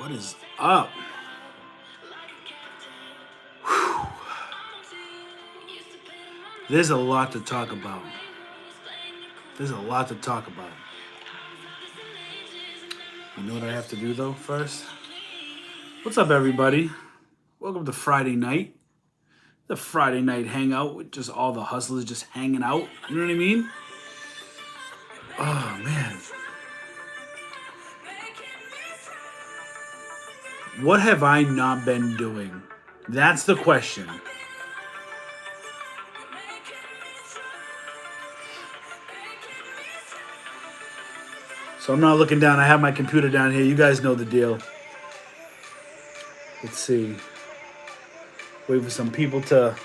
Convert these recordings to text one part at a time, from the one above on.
What is up? Whew. There's a lot to talk about. You know what I have to do though first? What's up, everybody? Welcome to Friday night. The Friday night hangout with just all the hustlers just hanging out. You know what I mean? Oh, man. What have I not been doing? That's the question. So I'm not looking down. I have my computer down here. You guys know the deal. Let's see. Wait for some people to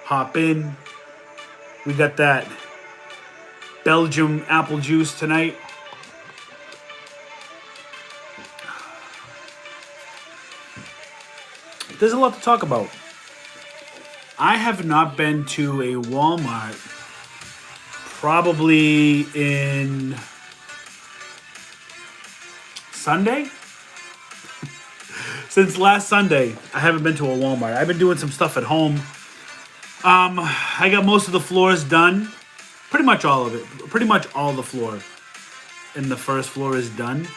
hop in. We got that Belgium apple juice tonight. There's a lot to talk about. I have not been to a Walmart probably in Sunday? Since last Sunday, I haven't been to a Walmart. I've been doing some stuff at home. I got most of the floors done. Pretty much all of it. Pretty much all the floor in the first floor is done.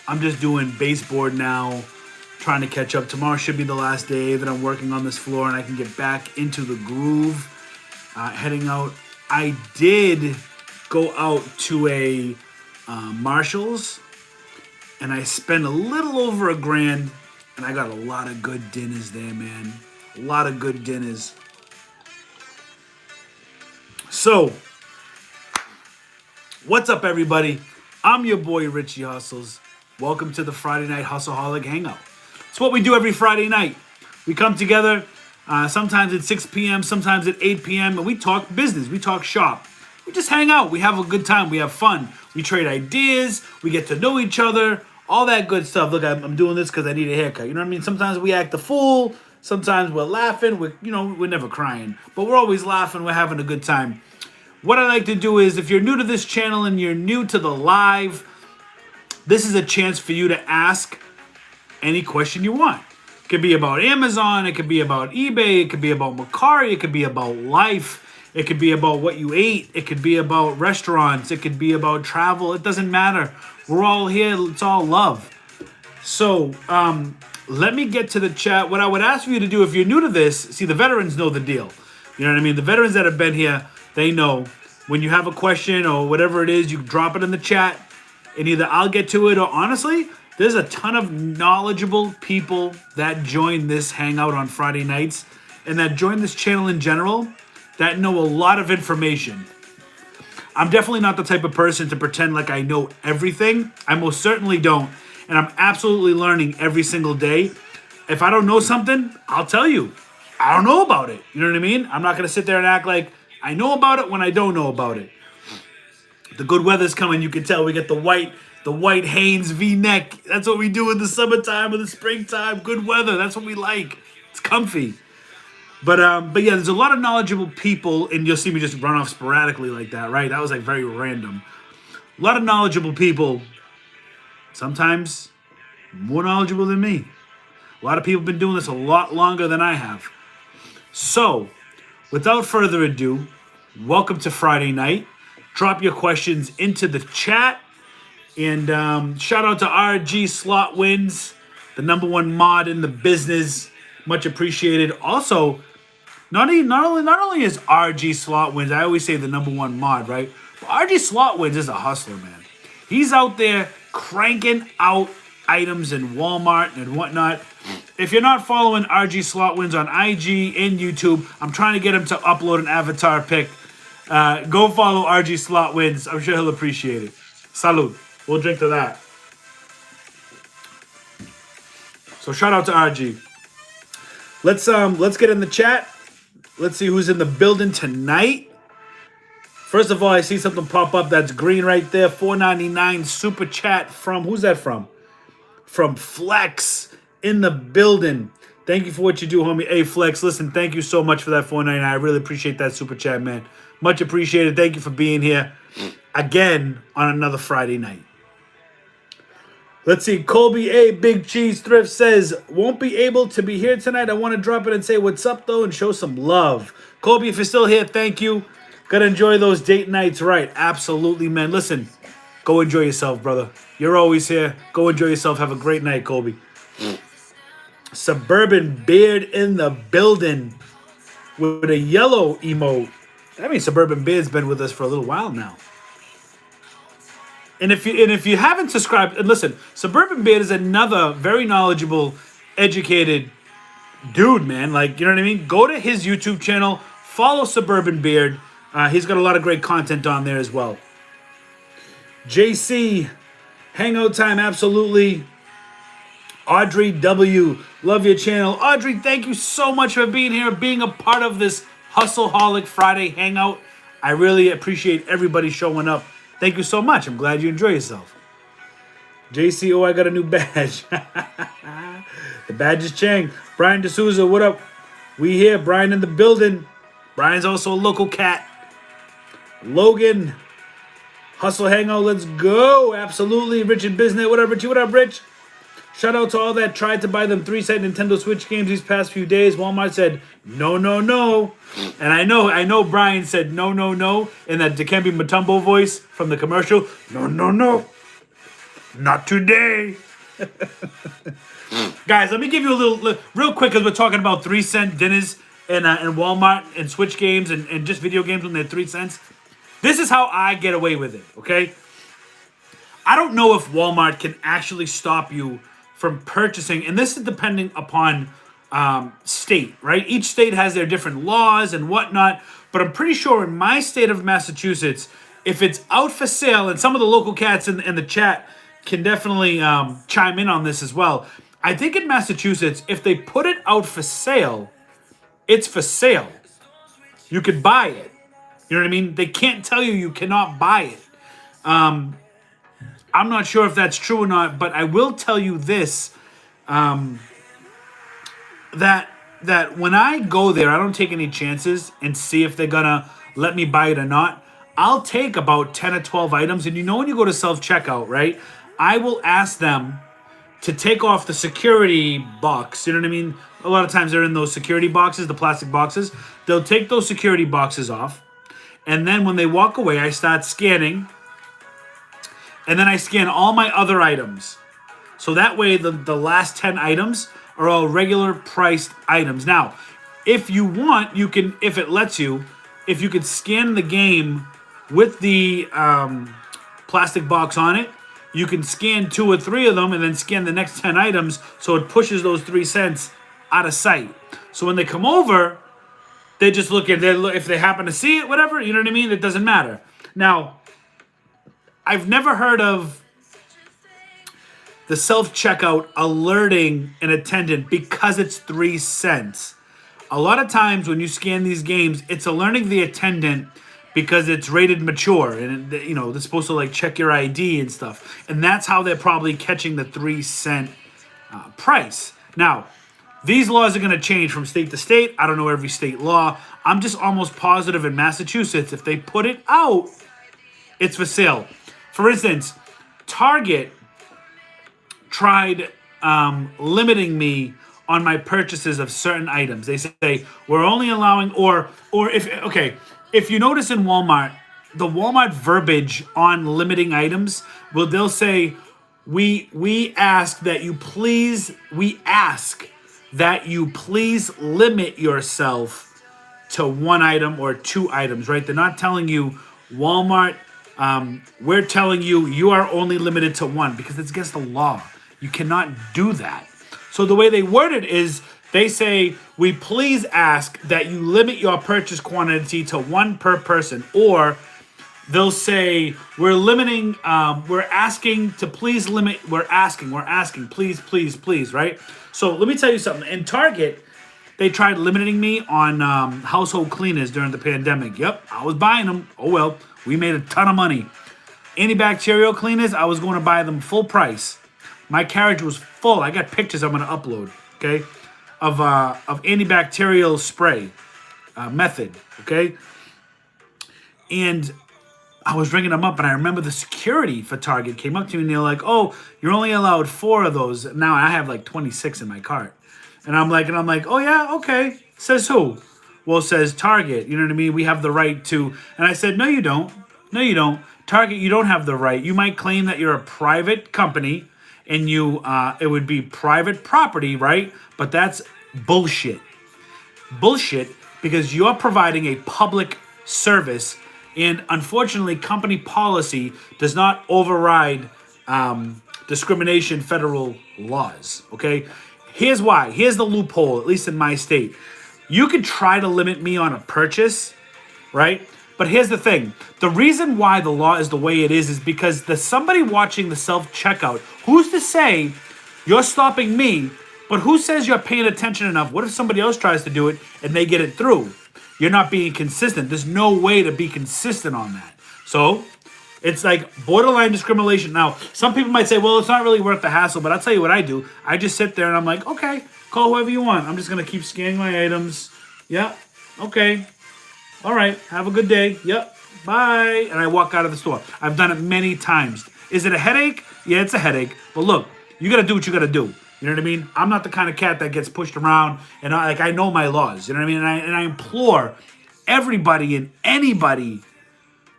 I'm just doing baseboard now, trying to catch up. Tomorrow should be the last day that I'm working on this floor and I can get back into the groove. Heading out. I did go out to a Marshall's and I spent a little over $1,000 and I got a lot of good dinners there, man. A lot of good dinners. So, what's up, everybody? I'm your boy, Richie Hustles. Welcome to the Friday Night Hustleholic Hangout. It's what we do every Friday night. We come together, sometimes at 6 p.m., sometimes at 8 p.m., and we talk business. We talk shop. We just hang out. We have a good time. We have fun. We trade ideas. We get to know each other. All that good stuff. Look, I'm doing this because I need a haircut. You know what I mean? Sometimes we act a fool. Sometimes we're laughing. We're never crying. But we're always laughing. We're having a good time. What I like to do is, if you're new to this channel and you're new to the live, this is a chance for you to ask any question you want. It could be about Amazon. It could be about eBay. It could be about Macari. It could be about life. It could be about what you ate. It could be about restaurants. It could be about travel. It doesn't matter. We're all here. It's all love. So let me get to the chat. What I would ask for you to do if you're new to this, see, the veterans know the deal. You know what I mean? The veterans that have been here, they know when you have a question or whatever it is, you drop it in the chat and either I'll get to it or honestly, there's a ton of knowledgeable people that join this hangout on Friday nights and that join this channel in general that know a lot of information. I'm definitely not the type of person to pretend like I know everything. I most certainly don't. And I'm absolutely learning every single day. If I don't know something, I'll tell you. I don't know about it. You know what I mean? I'm not going to sit there and act like I know about it when I don't know about it. The good weather's coming. You can tell we get the white Hanes V-neck. That's what we do in the summertime or the springtime. Good weather. That's what we like. It's comfy. But yeah, there's a lot of knowledgeable people, and you'll see me just run off sporadically like that, right? That was like very random. A lot of knowledgeable people, sometimes more knowledgeable than me. A lot of people have been doing this a lot longer than I have. So, without further ado, welcome to Friday night. Drop your questions into the chat. And shout out to RG Slot Wins, the #1 mod in the business. Much appreciated. Also, not only is RG Slot Wins, I always say the #1 mod, right? But RG Slot Wins is a hustler, man. He's out there cranking out items in Walmart and whatnot. If you're not following RG Slot Wins on IG and YouTube, I'm trying to get him to upload an avatar pic. Go follow RG Slot Wins. I'm sure he'll appreciate it. Salud. We'll drink to that. So shout out to RG. Let's get in the chat. Let's see who's in the building tonight. First of all, I see something pop up that's green right there. $4.99 super chat from, who's that from? From Flex in the building. Thank you for what you do, homie. Hey, Flex, listen, thank you so much for that $4.99. I really appreciate that super chat, man. Much appreciated. Thank you for being here again on another Friday night. Let's see. Colby A. Big Cheese Thrift says, won't be able to be here tonight. I want to drop in and say what's up, though, and show some love. Colby, if you're still here, thank you. Gotta enjoy those date nights, right? Absolutely, man. Listen, go enjoy yourself, brother. You're always here. Go enjoy yourself. Have a great night, Colby. Suburban Beard in the building with a yellow emote. I mean, Suburban Beard's been with us for a little while now. And if you haven't subscribed, and listen, Suburban Beard is another very knowledgeable, educated dude, man. Like, you know what I mean? Go to his YouTube channel, follow Suburban Beard. He's got a lot of great content on there as well. JC, Hangout time, absolutely. Audrey W, love your channel. Audrey, thank you so much for being here, being a part of this Hustleholic Friday Hangout. I really appreciate everybody showing up. Thank you so much. I'm glad you enjoy yourself. JC, oh, I got a new badge. The badge is Chang. Brian D'Souza, what up? We here. Brian in the building. Brian's also a local cat. Logan, Hustle Hangout, let's go. Absolutely. Rich in business. What up, Richie? What up, Rich? Shout out to all that tried to buy them 3-cent Nintendo Switch games these past few days. Walmart said, no, no, no. And I know Brian said no, no, no in that Dikembe Mutombo voice from the commercial. No, no, no. Not today. Guys, let me give you a little, real quick, as we're talking about 3-cent dinners and Walmart and Switch games and just video games when they're 3 cents. This is how I get away with it, okay? I don't know if Walmart can actually stop you from purchasing, and this is depending upon state, right? Each state has their different laws and whatnot, but I'm pretty sure in my state of Massachusetts, if it's out for sale, and some of the local cats in the chat can definitely chime in on this as well. I think in Massachusetts, if they put it out for sale, it's for sale. You could buy it. You know what I mean? They can't tell you you cannot buy it. I'm not sure if that's true or not, but I will tell you this, that when I go there, I don't take any chances and see if they're gonna let me buy it or not. I'll take about 10 or 12 items, and you know when you go to self-checkout, right? I will ask them to take off the security box. You know what I mean? A lot of times they're in those security boxes, the plastic boxes. They'll take those security boxes off, and then when they walk away, I start scanning. And then I scan all my other items. So that way the last 10 items are all regular priced items. Now, if you want, you can, if it lets you, if you could scan the game with the plastic box on it, you can scan 2 or 3 of them and then scan the next 10 items so it pushes those 3 cents out of sight. So when they come over, they just look at it. If they happen to see it, whatever, you know what I mean? It doesn't matter. Now, I've never heard of the self-checkout alerting an attendant because it's 3 cents. A lot of times when you scan these games, it's alerting the attendant because it's rated mature and, you know, they're supposed to like check your ID and stuff. And that's how they're probably catching the 3 cent price. Now, these laws are going to change from state to state. I don't know every state law. I'm just almost positive in Massachusetts, if they put it out, it's for sale. For instance, Target tried limiting me on my purchases of certain items. They say we're only allowing, or if you notice in Walmart, the Walmart verbiage on limiting items, well, they'll say we ask that you please limit yourself to 1 item or 2 items, right? They're not telling you Walmart. We're telling you you are only limited to 1 because it's against the law. You cannot do that. So the way they word it is they say, we please ask that you limit your purchase quantity to 1 per person. Or they'll say, we're asking to please limit, we're asking, please, right? So let me tell you something. In Target, they tried limiting me on household cleaners during the pandemic. Yep, I was buying them. Oh, well. We made a ton of money. Antibacterial cleaners, I was going to buy them full price. My carriage was full. I got pictures I'm going to upload, okay, of antibacterial spray method, okay? And I was ringing them up, and I remember the security for Target came up to me, and they're like, "Oh, you're only allowed 4 of those." Now I have like 26 in my cart, and I'm like, "Oh yeah, okay." Says who? Well, it says Target. You know what I mean? We have the right to. And I said, "No, you don't. No, you don't. Target, you don't have the right. You might claim that you're a private company, and it would be private property, right? But that's bullshit. Bullshit, because you're providing a public service." And unfortunately, company policy does not override discrimination federal laws, okay? Here's why. Here's the loophole, at least in my state. You could try to limit me on a purchase, right? But here's the thing. The reason why the law is the way it is because there's somebody watching the self-checkout. Who's to say you're stopping me, but who says you're paying attention enough? What if somebody else tries to do it and they get it through? You're not being consistent. There's no way to be consistent on that. So it's like borderline discrimination. Now, some people might say, well, it's not really worth the hassle, but I'll tell you what I do. I just sit there and I'm like, okay, call whoever you want. I'm just going to keep scanning my items. Yeah, okay. All right, have a good day. Yep, bye. And I walk out of the store. I've done it many times. Is it a headache? Yeah, it's a headache. But look, you got to do what you got to do. You know what I mean? I'm not the kind of cat that gets pushed around, and I know my laws. You know what I mean? And I implore everybody and anybody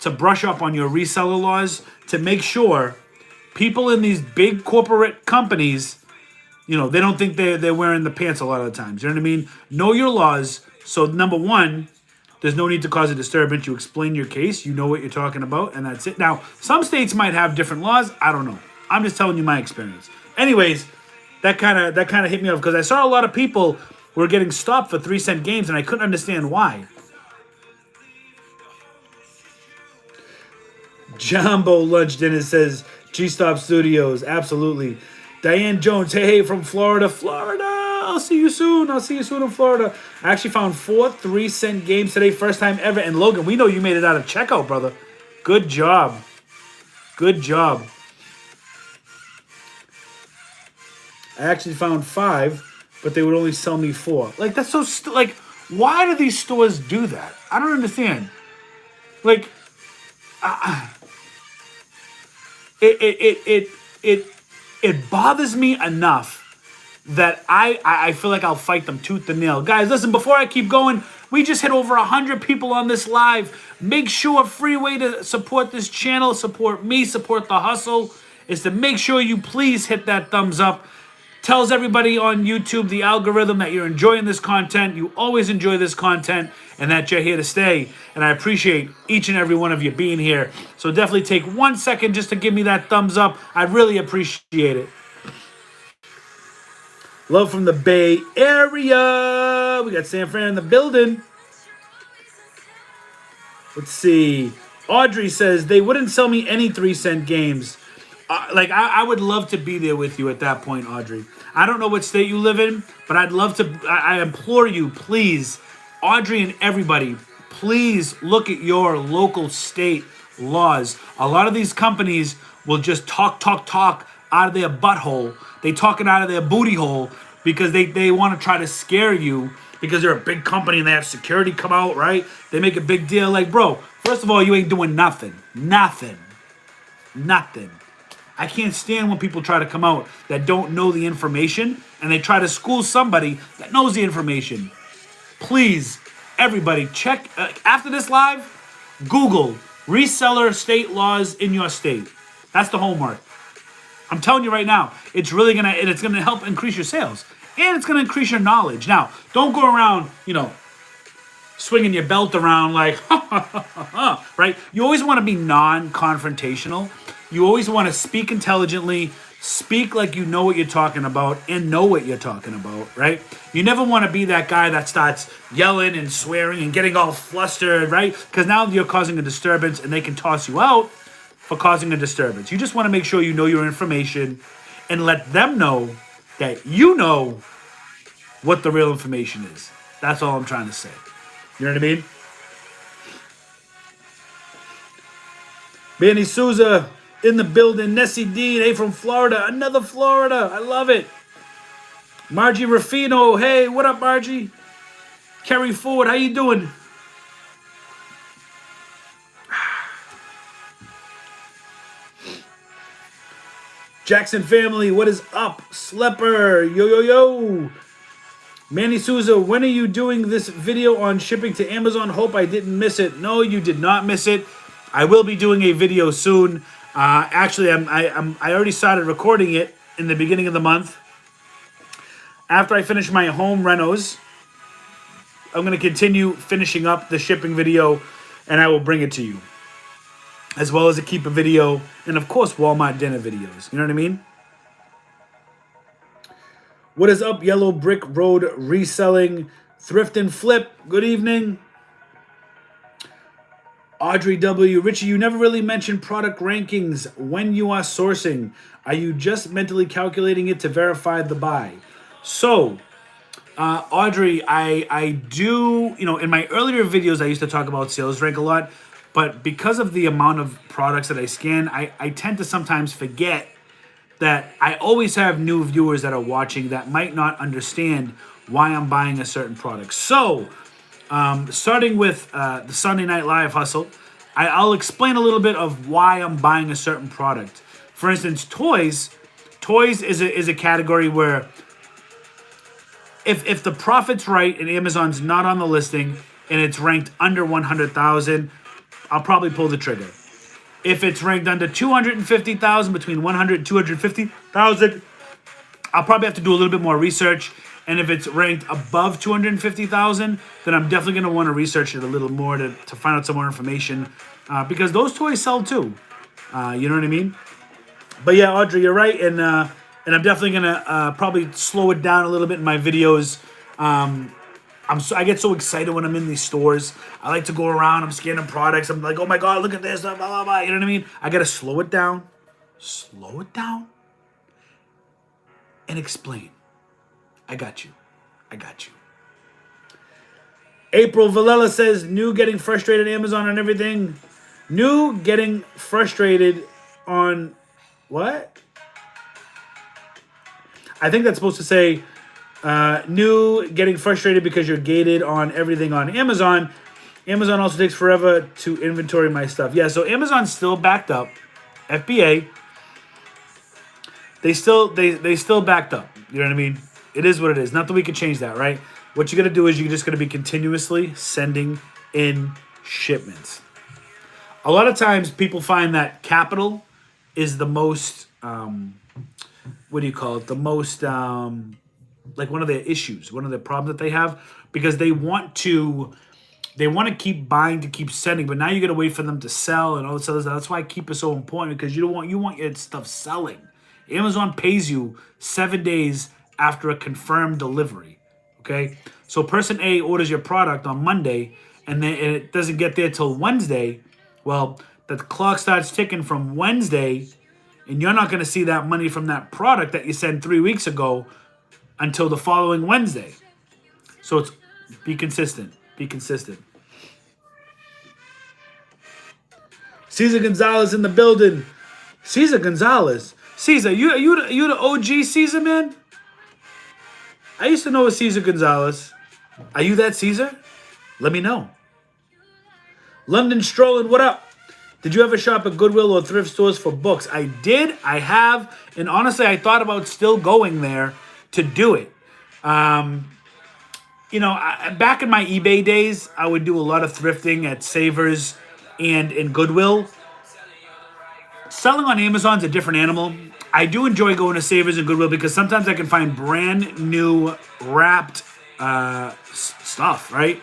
to brush up on your reseller laws to make sure people in these big corporate companies, they don't think they're wearing the pants a lot of the times. You know what I mean? Know your laws. So number one, there's no need to cause a disturbance. You explain your case. You know what you're talking about, and that's it. Now, some states might have different laws. I don't know. I'm just telling you my experience. Anyways. That kind of hit me off because I saw a lot of people were getting stopped for 3-cent games, and I couldn't understand why. Jumbo Lunch Dinner says G-Stop Studios, absolutely. Diane Jones, hey, from Florida. I'll see you soon. In Florida. I actually found 4 3-cent games today, first time ever. And Logan, we know you made it out of checkout, brother. Good job. I actually found 5, but they would only sell me 4. Like, that's so why do these stores do that? I don't understand. Like, it bothers me enough that I feel like I'll fight them tooth and nail. Guys, listen, before I keep going, we just hit over 100 people on this live. Make sure a free way to support this channel, support me, support the hustle, is to make sure you please hit that thumbs up. Tells everybody on YouTube, the algorithm, that you're enjoying this content. You always enjoy this content and that you're here to stay. And I appreciate each and every one of you being here. So definitely take 1 second just to give me that thumbs up. I'd really appreciate it. Love from the Bay Area. We got San Fran in the building. Let's see. Audrey says they wouldn't sell me any 3-cent games. I would love to be there with you at that point, Audrey. I don't know what state you live in, but I'd love to. I implore you, please, Audrey and everybody, please look at your local state laws. A lot of these companies will just talk out of their butthole. They talk it out of their booty hole because they want to try to scare you because they're a big company and they have security come out, right? They make a big deal. Like, bro, first of all, you ain't doing nothing. I can't stand when people try to come out that don't know the information and they try to school somebody that knows the information. Please, everybody, check after this live, Google reseller state laws in your state. That's the homework. I'm telling you right now, it's gonna help increase your sales and it's gonna increase your knowledge. Now, don't go around, swinging your belt around like, right? You always want to be non-confrontational. You always want to speak intelligently, speak like you know what you're talking about, and know what you're talking about, right? You never want to be that guy that starts yelling and swearing and getting all flustered, right? Because now you're causing a disturbance and they can toss you out for causing a disturbance. You just want to make sure you know your information and let them know that you know what the real information is. That's all I'm trying to say. You know what I mean? Manny Souza in the building. Nessie Dean, hey, from Florida. Another Florida. I love it. Margie Ruffino. Hey, what up, Margie? Kerry Ford, how you doing? Jackson family, what is up? Slepper, yo, yo, yo. Manny Souza, when are you doing this video on shipping to Amazon? Hope I didn't miss it. No, you did not miss it. I will be doing a video soon. Actually, I already started recording it in the beginning of the month. After I finish my home renos, I'm going to continue finishing up the shipping video, and I will bring it to you. As well as a Keep a video, and of course, Walmart dinner videos. You know what I mean? What is up, Yellow Brick Road Reselling? Thrift and Flip, good evening. Audrey W. Richie, you never really mentioned product rankings when you are sourcing. Are you just mentally calculating it to verify the buy? So, Audrey, I do, in my earlier videos, I used to talk about sales rank a lot. But because of the amount of products that I scan, I tend to sometimes forget that I always have new viewers that are watching that might not understand why I'm buying a certain product. So, starting with the Sunday Night Live hustle, I'll explain a little bit of why I'm buying a certain product. For instance, toys. Toys is a category where if the profit's right and Amazon's not on the listing and it's ranked under 100,000, I'll probably pull the trigger. If it's ranked under 250,000, between 100 and 250,000, I'll probably have to do a little bit more research. And if it's ranked above 250,000, then I'm definitely going to want to research it a little more to find out some more information. Because those toys sell too. You know what I mean? But yeah, Audrey, you're right. And I'm definitely going to probably slow it down a little bit in my videos. I get so excited when I'm in these stores. I like to go around. I'm scanning products. I'm like, oh my God, look at this. Blah, blah, blah. You know what I mean? I got to slow it down. Slow it down. And explain. I got you. I got you. April Valella says, new getting frustrated Amazon on everything. New getting frustrated on what? I think that's supposed to say... new getting frustrated because you're gated on everything on Amazon. Amazon also takes forever to inventory my stuff. Yeah, so Amazon's still backed up. FBA. They still backed up. You know what I mean? It is what it is. Not that we can change that, right? What you're gonna do is you're just gonna be continuously sending in shipments. A lot of times people find that capital is the most what do you call it? The most like one of their issues, one of the problems that they have, because they want to keep buying to keep sending, but now you got to wait for them to sell and all this other stuff. That's why Keep is so important, because you want your stuff selling. Amazon pays you 7 days after a confirmed delivery. Okay, so person A orders your product on Monday, and then it doesn't get there till Wednesday. Well, the clock starts ticking from Wednesday, and you're not going to see that money from that product that you sent 3 weeks ago until the following Wednesday. So it's be consistent. Be consistent. Cesar Gonzalez in the building. Cesar Gonzalez. Cesar, you the OG Cesar, man? I used to know a Cesar Gonzalez. Are you that Cesar? Let me know. London Strolling, what up? Did you ever shop at Goodwill or thrift stores for books? I did. I have. And honestly, I thought about still going there to do it. Back in my eBay days, I would do a lot of thrifting at Savers and in Goodwill. Selling on Amazon's a different animal. I do enjoy going to Savers and Goodwill because sometimes I can find brand new wrapped stuff, right?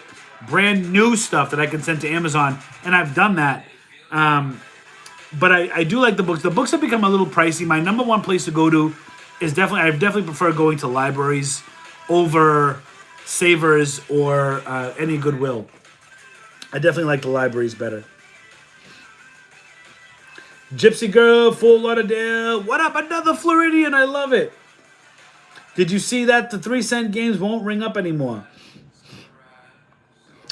Brand new stuff that I can send to Amazon, and I've done that. But I do like the books. The books have become a little pricey. My number one place to go to is I definitely prefer going to libraries over Savers or any Goodwill. I definitely like the libraries better. Gypsy Girl, Fort Lauderdale. What up? Another Floridian. I love it. Did you see that the 3-cent games won't ring up anymore?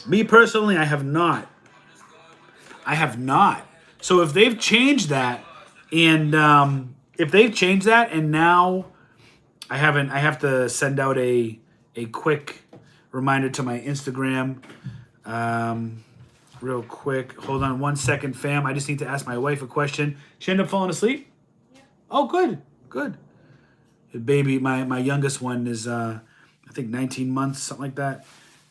Me personally, I have not. So if they've changed that, and now I have to send out a quick reminder to my Instagram. Real quick. Hold on 1 second, fam. I just need to ask my wife a question. She ended up falling asleep? Yeah. Oh, good. Good. The baby, my youngest one is I think 19 months, something like that,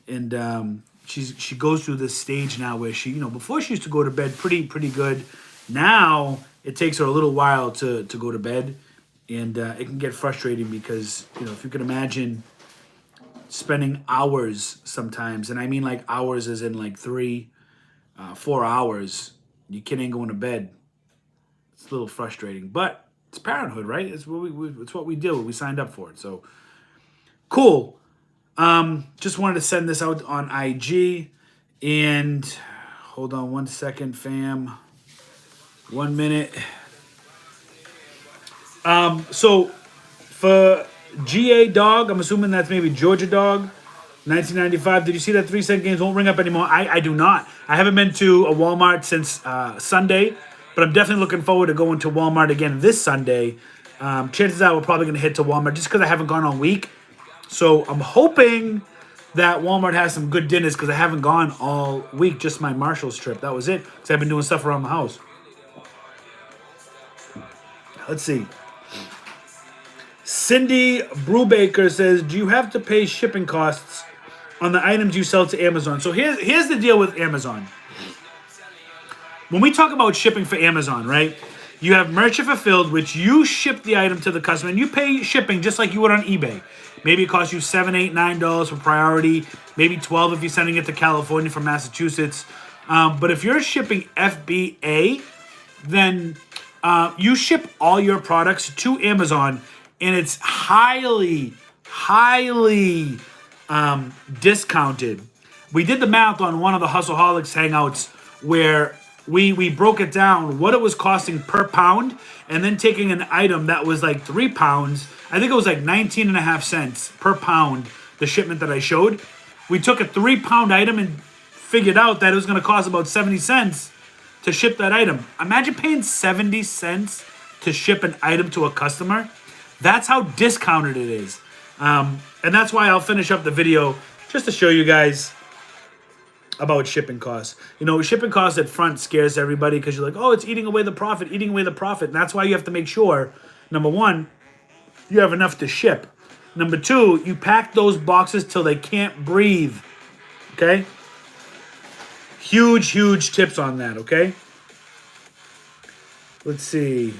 and she goes through this stage now where she, before she used to go to bed pretty good. Now it takes her a little while to go to bed, and it can get frustrating because if you can imagine spending hours sometimes, and I mean like hours as in like 4 hours, your kid ain't going to bed. It's a little frustrating, but it's parenthood, right? It's what we do. We signed up for it, so cool. Just wanted to send this out on IG, and hold on 1 second, fam. 1 minute. So for GA Dog, I'm assuming that's maybe Georgia Dog, 1995. Did you see that 3-cent games won't ring up anymore? I do not. I haven't been to a Walmart since Sunday, but I'm definitely looking forward to going to Walmart again this Sunday. Chances are we're probably going to hit to Walmart just because I haven't gone all week. So I'm hoping that Walmart has some good dinners because I haven't gone all week, just my Marshall's trip. That was it because I've been doing stuff around the house. Let's see. Cindy Brubaker says, do you have to pay shipping costs on the items you sell to Amazon? So here's the deal with Amazon. When we talk about shipping for Amazon, right? You have merchant fulfilled, which you ship the item to the customer, and you pay shipping just like you would on eBay. Maybe it costs you $7, $8, $9 for priority. Maybe $12 if you're sending it to California from Massachusetts. But if you're shipping FBA, then you ship all your products to Amazon, and it's highly discounted. We did the math on one of the Hustleholics Hangouts where we broke it down, what it was costing per pound, and then taking an item that was like 3 pounds. I think it was like 19.5 cents per pound, the shipment that I showed. We took a 3-pound item and figured out that it was going to cost about 70 cents to ship that item. Imagine paying 70 cents to ship an item to a customer. That's how discounted it is. And that's why I'll finish up the video just to show you guys about shipping costs. Shipping costs at front scares everybody because you're like, oh, it's eating away the profit. And that's why you have to make sure, number one, you have enough to ship. Number two, you pack those boxes till they can't breathe. Okay? Huge tips on that, okay? Let's see.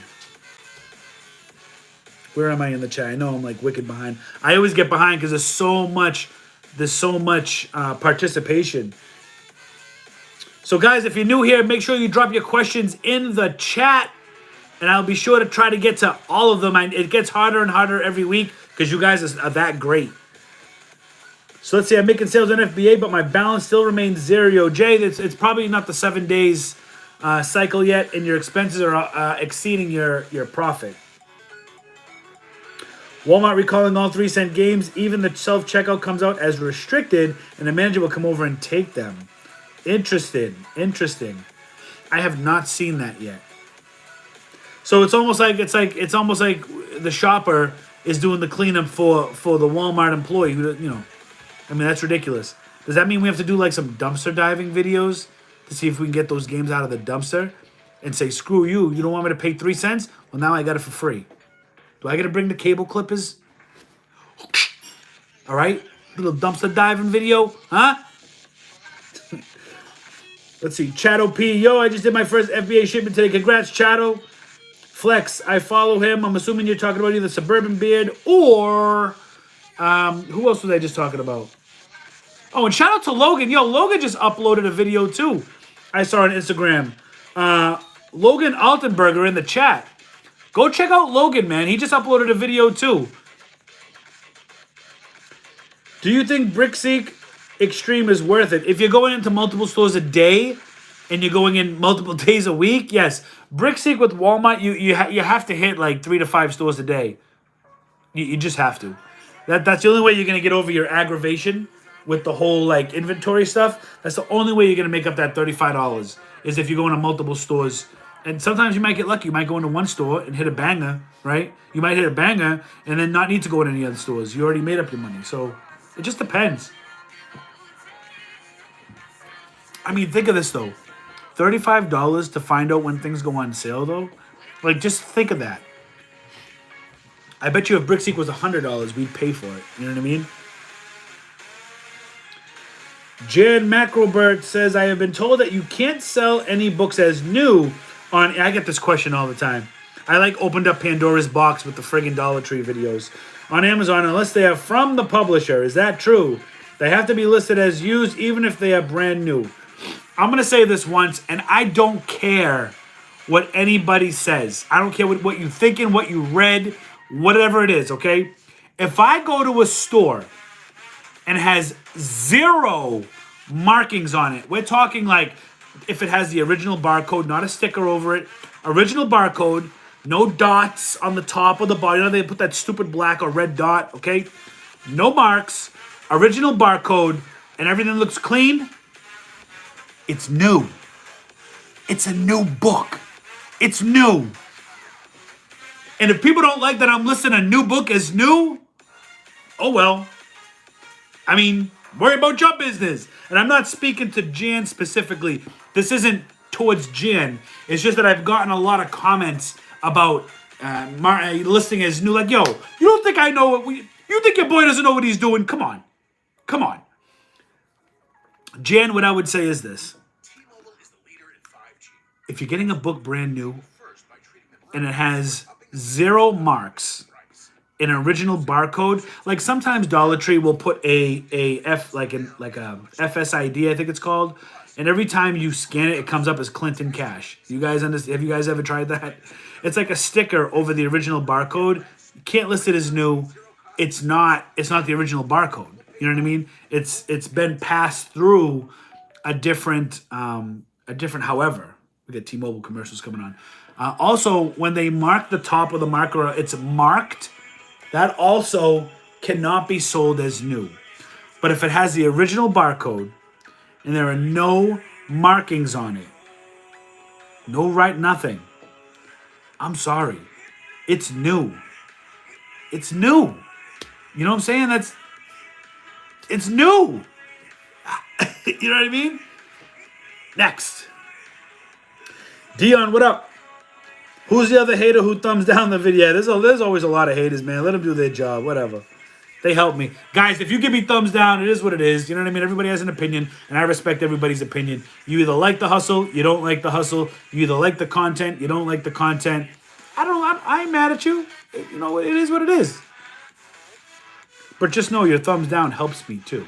Where am I in the chat? I know I'm like wicked behind. I always get behind because there's so much participation. So guys, if you're new here, make sure you drop your questions in the chat, and I'll be sure to try to get to all of them. It gets harder and harder every week because you guys are that great. So let's see, I'm making sales on FBA, but my balance still remains zero. Jay, it's probably not the 7 days cycle yet, and your expenses are exceeding your profit. Walmart recalling all 3-cent games. Even the self-checkout comes out as restricted, and the manager will come over and take them. Interesting. I have not seen that yet. So it's almost like the shopper is doing the cleanup for the Walmart employee. That's ridiculous. Does that mean we have to do like some dumpster diving videos to see if we can get those games out of the dumpster and say, screw you, you don't want me to pay 3 cents? Well, now I got it for free. Do I got to bring the cable clippers? All right, little dumpster diving video, huh? Let's see, Chato P. Yo, I just did my first FBA shipment today. Congrats, Chato. Flex, I follow him. I'm assuming you're talking about either Suburban Beard or who else was I just talking about? Oh, and shout out to Logan. Yo, Logan just uploaded a video too. I saw on Instagram. Logan Altenberger in the chat. Go check out Logan, man. He just uploaded a video too. Do you think BrickSeek Extreme is worth it? If you're going into multiple stores a day and you're going in multiple days a week, yes. BrickSeek with Walmart, you have to hit like 3 to 5 stores a day. You just have to. That's the only way you're going to get over your aggravation with the whole like inventory stuff. That's the only way you're going to make up that $35 is if you go into multiple stores. And sometimes you might get lucky. You might go into one store and hit a banger, right? You might hit a banger and then not need to go in any other stores. You already made up your money. So it just depends. I mean, think of this though. $35 to find out when things go on sale though. Like, just think of that. I bet you if Bricks equals $100, we'd pay for it. You know what I mean? Jan Macrobert says, I have been told that you can't sell any books as new on... I get this question all the time. I opened up Pandora's box with the friggin' Dollar Tree videos. On Amazon, unless they are from the publisher. Is that true? They have to be listed as used even if they are brand new. I'm going to say this once, and I don't care what anybody says. I don't care what you're thinking, what you read, whatever it is, okay? If I go to a store and has 0 markings on it, we're talking if it has the original barcode, not a sticker over it, original barcode, no dots on the top of the body. You know, they put that stupid black or red dot, okay? No marks, original barcode, and everything looks clean. It's new. It's a new book. It's new. And if people don't like that I'm listing a new book as new, oh well. I mean, worry about your business. And I'm not speaking to Jan specifically. This isn't towards Jan. It's just that I've gotten a lot of comments about listing as new. Like, yo, you don't think I know what you think your boy doesn't know what he's doing? Come on. Come on. Jan, what I would say is this. If you're getting a book brand new and it has 0 marks, an original barcode, like sometimes Dollar Tree will put a FSID, I think it's called, and every time you scan it, it comes up as Clinton Cash. You guys understand? Have you guys ever tried that? It's like a sticker over the original barcode. You can't list it as new. It's not the original barcode. You know what I mean? It's been passed through a different however. We got T-Mobile commercials coming on. Also, when they mark the top of the marker, it's marked. That also cannot be sold as new. But if it has the original barcode and there are no markings on it, nothing, I'm sorry. It's new. It's new. You know what I'm saying? It's new. You know what I mean? Next. Dion, what up? Who's the other hater who thumbs down the video? There's always a lot of haters, man. Let them do their job. Whatever. They help me. Guys, if you give me thumbs down, it is what it is. You know what I mean? Everybody has an opinion, and I respect everybody's opinion. You either like the hustle, you don't like the hustle. You either like the content, you don't like the content. I ain't mad at you. You know, it is what it is. But just know your thumbs down helps me too.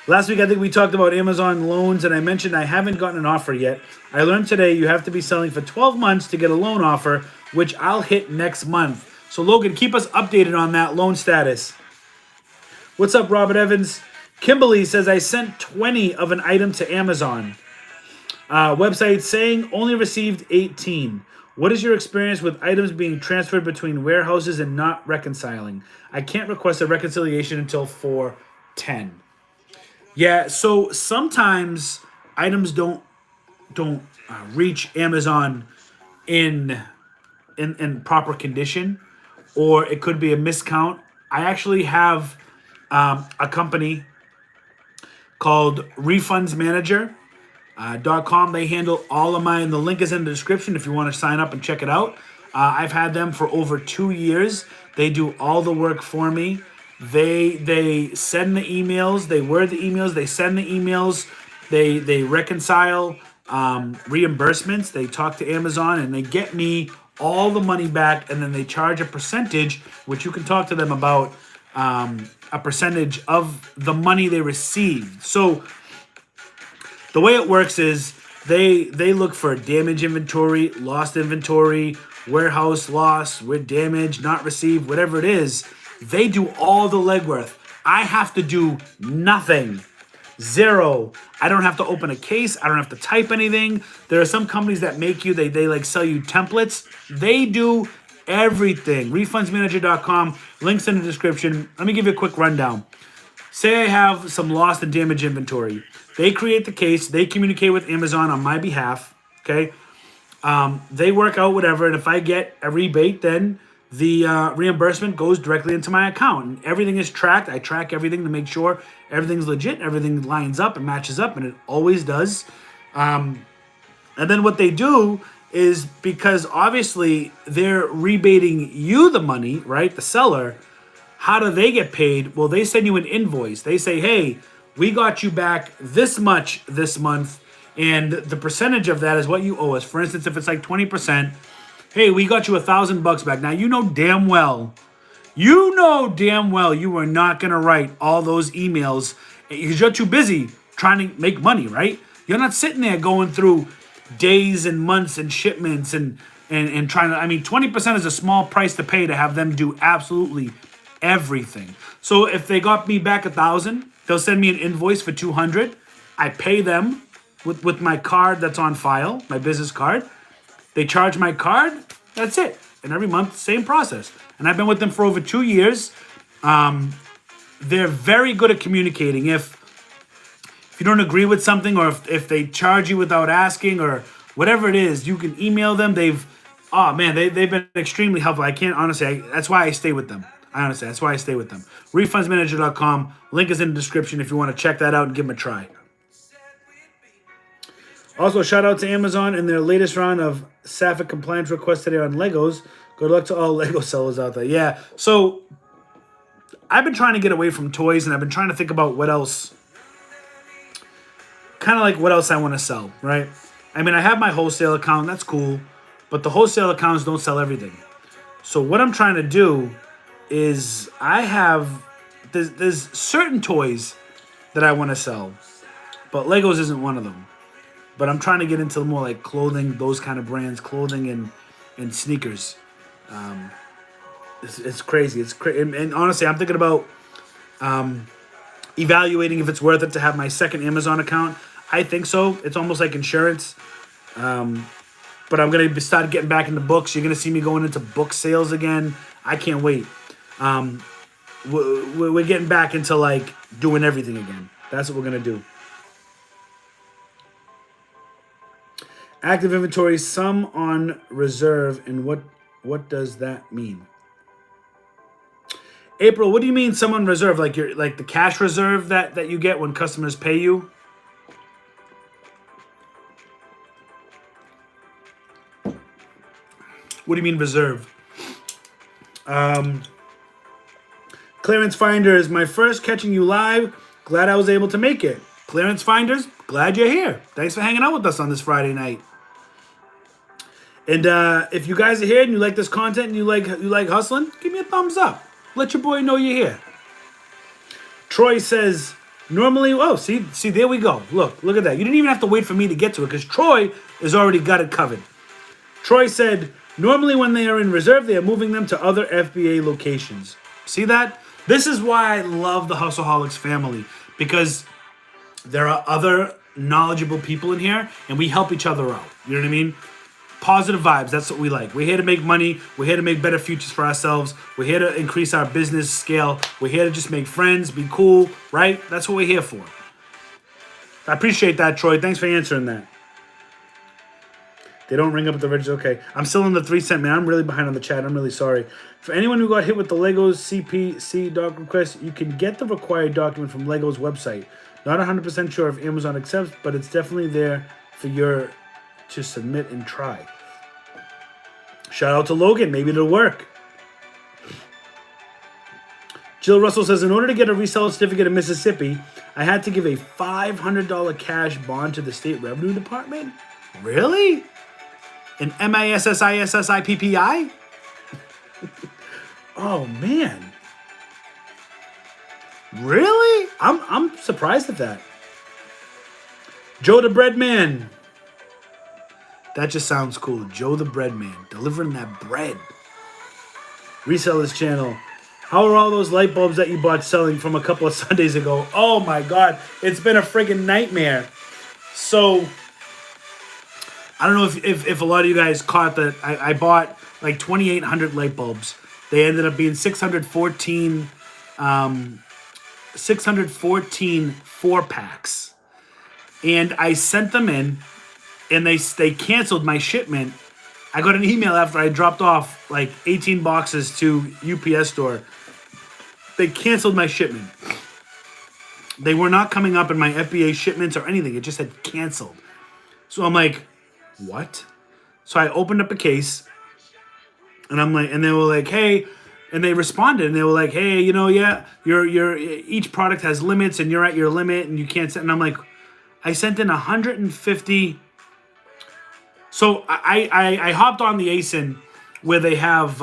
Last week, I think we talked about Amazon loans, and I mentioned I haven't gotten an offer yet. I learned today you have to be selling for 12 months to get a loan offer, which I'll hit next month. So, Logan, keep us updated on that loan status. What's up, Robert Evans? Kimberly says, I sent 20 of an item to Amazon. Website saying only received 18. What is your experience with items being transferred between warehouses and not reconciling? I can't request a reconciliation until 4/10. Yeah, so sometimes items don't reach Amazon in proper condition, or it could be a miscount. I actually have a company called refundsmanager.com. They handle all of mine. The link is in the description if you want to sign up and check it out. I've had them for over 2 years. They do all the work for me. They send the emails, they word the emails, they send the emails, they reconcile reimbursements, they talk to Amazon, and they get me all the money back, and then they charge a percentage, which you can talk to them about, a percentage of the money they received. So the way it works is they look for damage inventory, lost inventory, warehouse loss, with damage, not received, whatever it is. They do all the legwork. I have to do nothing. 0. I don't have to open a case. I don't have to type anything. There are some companies that make you, they sell you templates. They do everything. Refundsmanager.com. Links in the description. Let me give you a quick rundown. Say I have some lost and damaged inventory. They create the case. They communicate with Amazon on my behalf. Okay. They work out whatever. And if I get a rebate, then the reimbursement goes directly into my account. And everything is tracked. I track everything to make sure everything's legit. Everything lines up and matches up, and it always does. And then what they do is because obviously they're rebating you the money, right? The seller. How do they get paid? Well, they send you an invoice. They say, hey, we got you back this much this month, and the percentage of that is what you owe us. For instance, if it's like 20%, hey, we got you $1,000 back. Now, you know damn well you are not going to write all those emails because you're too busy trying to make money, right? You're not sitting there going through days and months and shipments and trying to, I mean, 20% is a small price to pay to have them do absolutely everything. So if they got me back 1,000, they'll send me an invoice for 200. I pay them with my card that's on file, my business card. They charge my card. That's it. And every month, same process. And I've been with them for over 2 years. They're very good at communicating. If you don't agree with something, or if they charge you without asking, or whatever it is, you can email them. They've been extremely helpful. I can't honestly. That's why I stay with them. That's why I stay with them. Refundsmanager.com. Link is in the description if you want to check that out and give them a try. Also, shout out to Amazon and their latest round of SAFIC compliance requests today on Legos. Good luck to all Lego sellers out there. Yeah, so I've been trying to get away from toys, and I've been trying to think about what else, kind of like what else I want to sell, right? I mean, I have my wholesale account. That's cool. But the wholesale accounts don't sell everything. So what I'm trying to do is there's certain toys that I want to sell, but Legos isn't one of them. But I'm trying to get into more like clothing, those kind of brands, clothing and sneakers. It's crazy. And honestly, I'm thinking about evaluating if it's worth it to have my second Amazon account. I think so. It's almost like insurance. But I'm going to start getting back into books. You're going to see me going into book sales again. I can't wait. We're getting back into like doing everything again. That's what we're going to do. Active inventory, some on reserve, and what does that mean? April, what do you mean some on reserve? Like the cash reserve that you get when customers pay you? What do you mean reserve? Clearance Finders, my first catching you live. Glad I was able to make it. Clearance Finders, glad you're here. Thanks for hanging out with us on this Friday night. And if you guys are here and you like this content and you like hustling, give me a thumbs up. Let your boy know you're here. Troy says, normally, see, there we go. Look at that. You didn't even have to wait for me to get to it because Troy has already got it covered. Troy said, normally when they are in reserve, they are moving them to other FBA locations. See that? This is why I love the Hustleholics family, because there are other knowledgeable people in here and we help each other out. You know what I mean? Positive vibes, that's what we like. We're here to make money. We're here to make better futures for ourselves. We're here to increase our business scale. We're here to just make friends, be cool, right? That's what we're here for. I appreciate that, Troy. Thanks for answering that. They don't ring up at the register. Okay. I'm still in the 3 cent, man. I'm really behind on the chat. I'm really sorry. For anyone who got hit with the Legos CPC doc request, you can get the required document from Legos website. Not 100% sure if Amazon accepts, but it's definitely there for your to submit and try. Shout out to Logan. Maybe it'll work. Jill Russell says, in order to get a resale certificate in Mississippi, I had to give a $500 cash bond to the state revenue department. Really? An MASSISSIPPI? Oh man. Really? I'm surprised at that. Joe the Bread Man. That just sounds cool. Joe the Bread Man. Delivering that bread. Resellers channel. How are all those light bulbs that you bought selling from a couple of Sundays ago? Oh my God. It's been a friggin' nightmare. So, I don't know if a lot of you guys caught that. I bought like 2,800 light bulbs. They ended up being 614 4-packs. And I sent them in. And they canceled my shipment. I got an email after I dropped off like 18 boxes to UPS store. They canceled my shipment. They were not coming up in my FBA shipments or anything. It just had canceled. So I'm like, what? So I opened up a case, and I'm like, and they were like, hey, and they responded, and they were like, hey, yeah, your each product has limits, and you're at your limit, and you can't send. And I'm like, I sent in 150. So I hopped on the ASIN where they have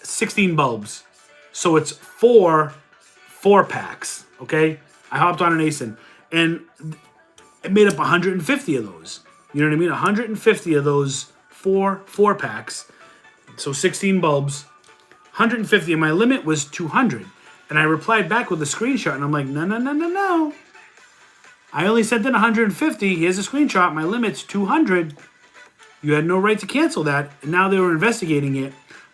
16 bulbs. So it's four packs, okay? I hopped on an ASIN, and it made up 150 of those. You know what I mean? 150 of those four packs. So 16 bulbs, 150, and my limit was 200. And I replied back with a screenshot, and I'm like, no. I only sent in 150. Here's a screenshot. My limit's 200. You had no right to cancel that. And now they were investigating it.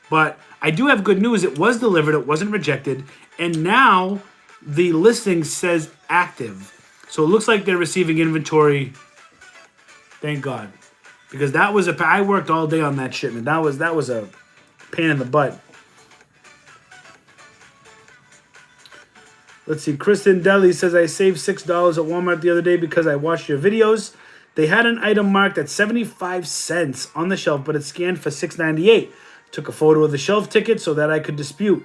But I do have good news. It was delivered. It wasn't rejected. And now the listing says active. So it looks like they're receiving inventory. Thank God. Because that was I worked all day on that shipment. That was a pain in the butt. Let's see. Kristen Deli says, I saved $6 at Walmart the other day because I watched your videos. They had an item marked at 75 cents on the shelf, but it scanned for $6.98. Took a photo of the shelf ticket so that I could dispute.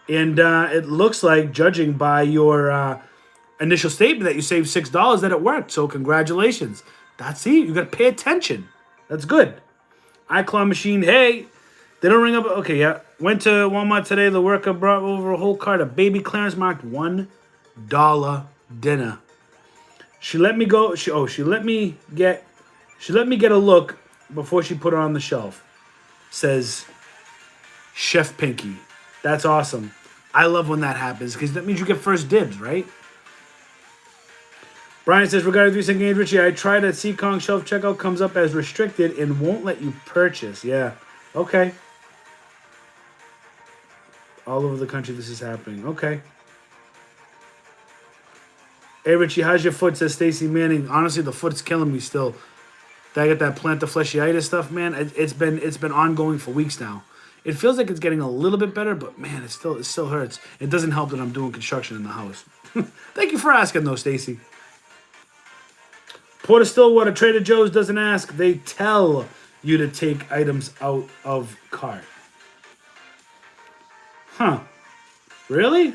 And it looks like, judging by your initial statement that you saved $6, that it worked. So congratulations. That's it. You got to pay attention. That's good. iClaw machine. Hey, they don't ring up. Okay, yeah. Went to Walmart today. The worker brought over a whole cart of baby clearance marked $1 dinner. She let me go. She let me get a look before she put it on the shelf. Says Chef Pinky. That's awesome. I love when that happens because that means you get first dibs, right? Brian says, regarding 3 Cent Games, Richie, I tried at Seacon shelf checkout, comes up as restricted and won't let you purchase. Yeah. Okay. All over the country this is happening. Okay. Hey, Richie, how's your foot? Says Stacy Manning. Honestly, the foot's killing me still. Did I get that plantar fasciitis stuff, man? It's been ongoing for weeks now. It feels like it's getting a little bit better, but man, it still hurts. It doesn't help that I'm doing construction in the house. Thank you for asking, though, Stacy. Port of Stillwater, Trader Joe's doesn't ask. They tell you to take items out of cart. Huh. Really?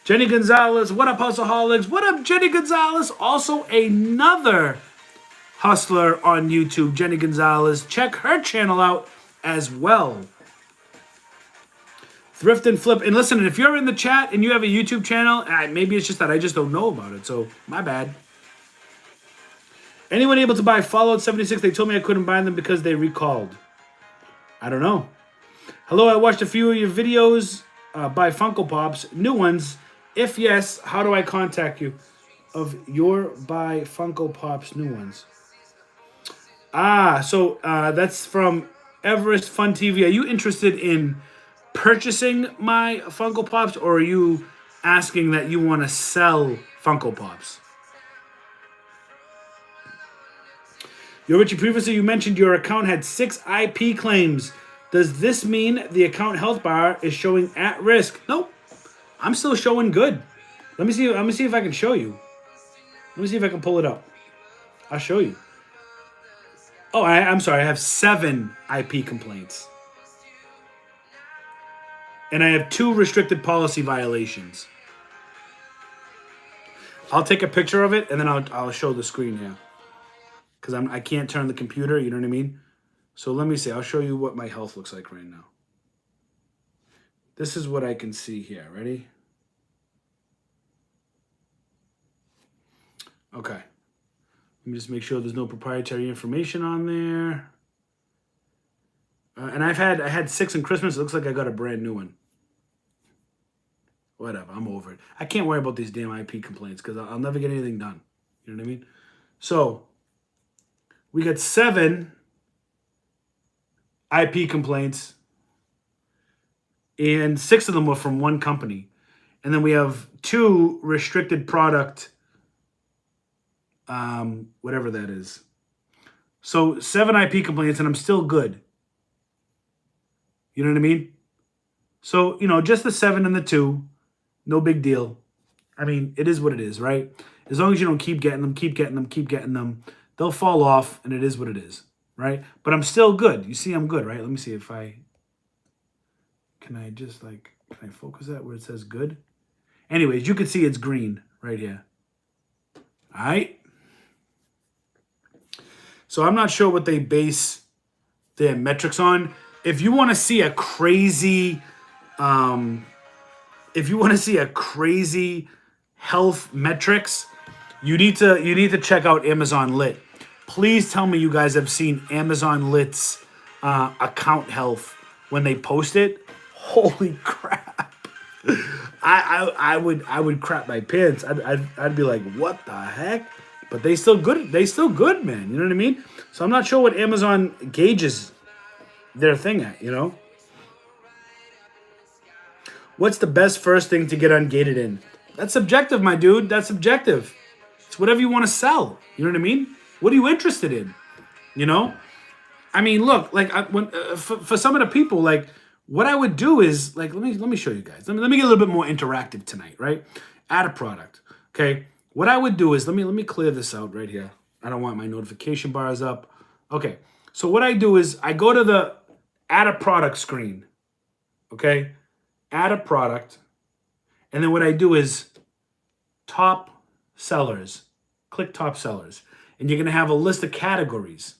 Jenny Gonzalez, what up, Hustleholics? What up, Jenny Gonzalez? Also another hustler on YouTube, Jenny Gonzalez. Check her channel out as well. Thrift and Flip. And listen, if you're in the chat and you have a YouTube channel, maybe it's just that I just don't know about it, so my bad. Anyone able to buy Fallout 76? They told me I couldn't buy them because they recalled. I don't know. Hello, I watched a few of your videos. Buy Funko Pops, new ones. If yes, how do I contact you? Of your buy Funko Pops, new ones. So that's from Everest Fun TV. Are you interested in purchasing my Funko Pops, or are you asking that you want to sell Funko Pops? Yo, Richie, previously you mentioned your account had 6 IP claims. Does this mean the account health bar is showing at risk? Nope. I'm still showing good. Let me see if I can show you. Let me see if I can pull it up. I'll show you. Oh, I'm sorry. I have 7 IP complaints. And I have 2 restricted policy violations. I'll take a picture of it and then I'll show the screen here. Because I can't turn the computer, you know what I mean? So let me see. I'll show you what my health looks like right now. This is what I can see here. Ready? Okay. Let me just make sure there's no proprietary information on there. And I had 6 in Christmas. It looks like I got a brand new one. Whatever. I'm over it. I can't worry about these damn IP complaints because I'll never get anything done. You know what I mean? So we got 7 IP complaints, and 6 of them were from one company. And then we have 2 restricted product, whatever that is. So 7 IP complaints, and I'm still good. You know what I mean? So, just the 7 and the 2, No big deal. I mean, it is what it is, right? As long as you don't keep getting them, keep getting them, keep getting them, they'll fall off, and it is what it is, right? But I'm still good. You see, I'm good, right? Let me see if can I focus that where it says good? Anyways, you can see it's green right here. All right. So I'm not sure what they base their metrics on. If you want to see a crazy, health metrics, you need to check out Amazon Lit. Please tell me you guys have seen Amazon Lit's account health when they post it. Holy crap! I would crap my pants. I'd be like, what the heck? But they still good. They still good, man. You know what I mean? So I'm not sure what Amazon gauges their thing at. You know, what's the best first thing to get ungated in? That's subjective, my dude. That's subjective. It's whatever you want to sell. You know what I mean? What are you interested in? You know? I mean, look, like for some of the people, like what I would do is like let me show you guys. Let me get a little bit more interactive tonight, right? Add a product. Okay. What I would do is let me clear this out right here. I don't want my notification bars up. Okay. So what I do is I go to the add a product screen. Okay? Add a product. And then what I do is top sellers. Click top sellers. And you're going to have a list of categories.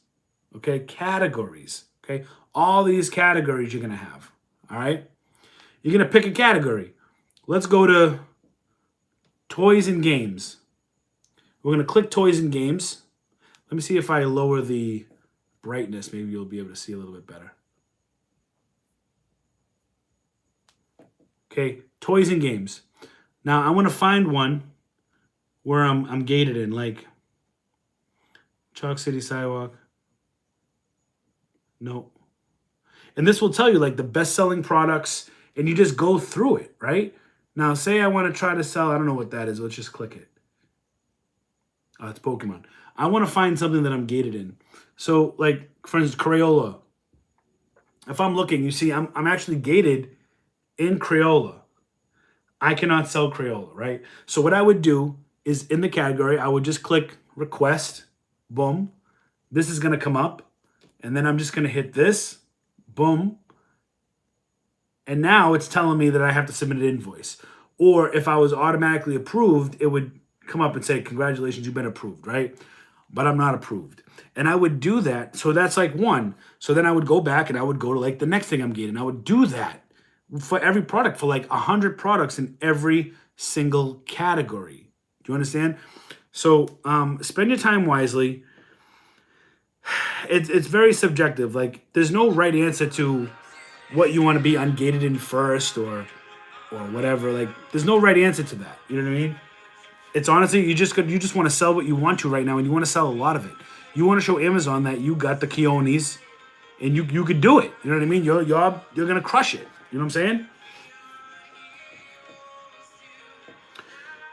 Okay? Categories. Okay? All these categories you're going to have. All right? You're going to pick a category. Let's go to toys and games. We're going to click toys and games. Let me see if I lower the brightness. Maybe you'll be able to see a little bit better. Okay, toys and games. Now I want to find one where I'm gated in, like Chalk City Sidewalk. No. And this will tell you like the best-selling products, and you just go through it, right? Now, say I want to try to sell, I don't know what that is. Let's just click it. It's Pokemon. I want to find something that I'm gated in. So, like, for instance, Crayola. If I'm looking, you see, I'm actually gated in Crayola. I cannot sell Crayola, right? So what I would do is in the category, I would just click request, boom. This is going to come up, and then I'm just going to hit this, boom. And now it's telling me that I have to submit an invoice. Or if I was automatically approved, it would come up and say, congratulations, you've been approved, right? But I'm not approved. And I would do that. So that's like one. So then I would go back and I would go to like the next thing I'm getting. I would do that for every product, for like 100 products in every single category. Do you understand? So spend your time wisely. It's very subjective. Like there's no right answer to what you want to be ungated in first or whatever. Like there's no right answer to that. You know what I mean? It's honestly, you just want to sell what you want to right now, and you want to sell a lot of it. You want to show Amazon that you got the Keonis, and you could do it. You know what I mean? You're gonna crush it. You know what I'm saying?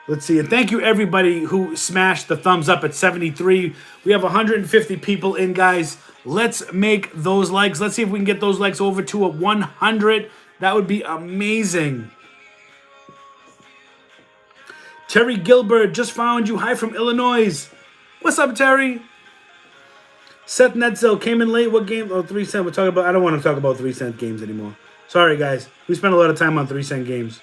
Let's see, and thank you everybody who smashed the thumbs up at 73. We have 150 people in, guys. Let's make those likes. Let's see if we can get those likes over to a 100. That would be amazing. Terry Gilbert, just found you. Hi from Illinois. What's up, Terry? Seth Netzel came in late. What game? Oh, 3 cent. We're talking about. I don't want to talk about 3-cent games anymore. Sorry, guys. We spent a lot of time on 3-cent games.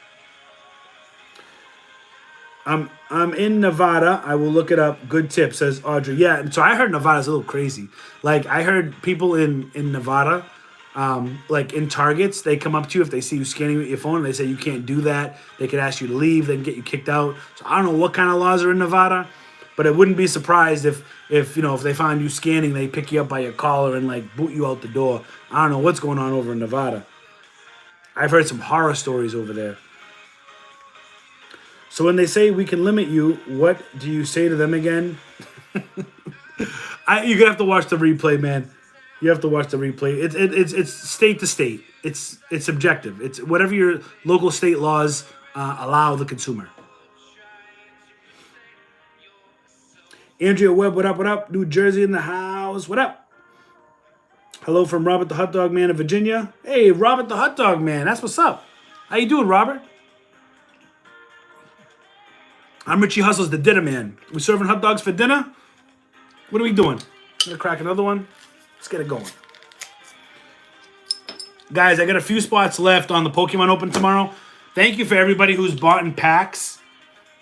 I'm in Nevada. I will look it up. Good tip, says Audrey. Yeah, so I heard Nevada's a little crazy. Like I heard people in Nevada. Like in Targets, they come up to you if they see you scanning with your phone and they say you can't do that. They could ask you to leave, they can get you kicked out. So I don't know what kind of laws are in Nevada, but I wouldn't be surprised if they find you scanning, they pick you up by your collar and like boot you out the door. I don't know what's going on over in Nevada. I've heard some horror stories over there. So when they say we can limit you, what do you say to them again? You're gonna have to watch the replay, man. You have to watch the replay. It's state to state. It's subjective. It's whatever your local state laws allow the consumer. Andrea Webb, what up, what up? New Jersey in the house, what up? Hello from Robert the Hot Dog Man of Virginia. Hey, Robert the Hot Dog Man, that's what's up. How you doing, Robert? I'm Richie Hustles, the dinner man. We serving hot dogs for dinner? What are we doing? Gonna crack another one? Let's get it going. Guys, I got a few spots left on the Pokemon Open tomorrow. Thank you for everybody who's bought in packs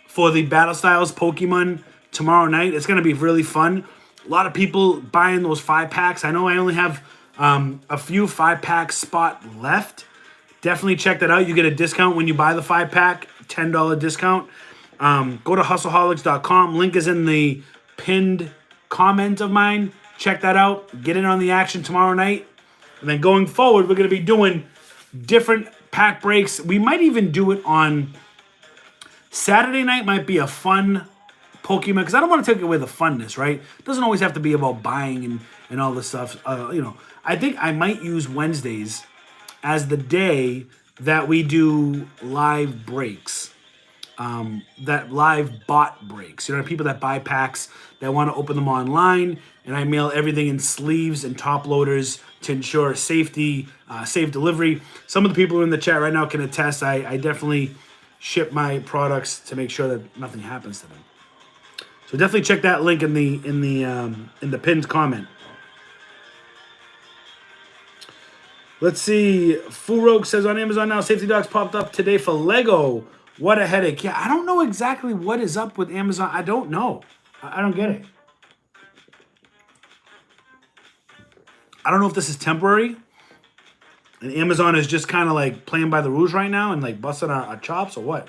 for the Battle Styles Pokemon tomorrow night. It's going to be really fun. A lot of people buying those 5-packs. I know I only have a few 5-pack spot left. Definitely check that out. You get a discount when you buy the 5-pack, $10 discount. Go to hustleholics.com. Link is in the pinned comment of mine. Check that out. Get in on the action tomorrow night. And then going forward, we're going to be doing different pack breaks. We might even do it on Saturday night. Might be a fun Pokemon, because I don't want to take away the funness, right? It doesn't always have to be about buying and all this stuff. I think I might use Wednesdays as the day that we do live breaks. That live bot breaks. You know, people that buy packs that want to open them online, and I mail everything in sleeves and top loaders to ensure safety, safe delivery. Some of the people in the chat right now can attest. I definitely ship my products to make sure that nothing happens to them. So definitely check that link in the pinned comment. Let's see. Furok says on Amazon now, safety dogs popped up today for Lego. What a headache. Yeah, I don't know exactly what is up with Amazon. I don't know. I don't get it. I don't know if this is temporary and Amazon is just kind of like playing by the rules right now and like busting our chops or what.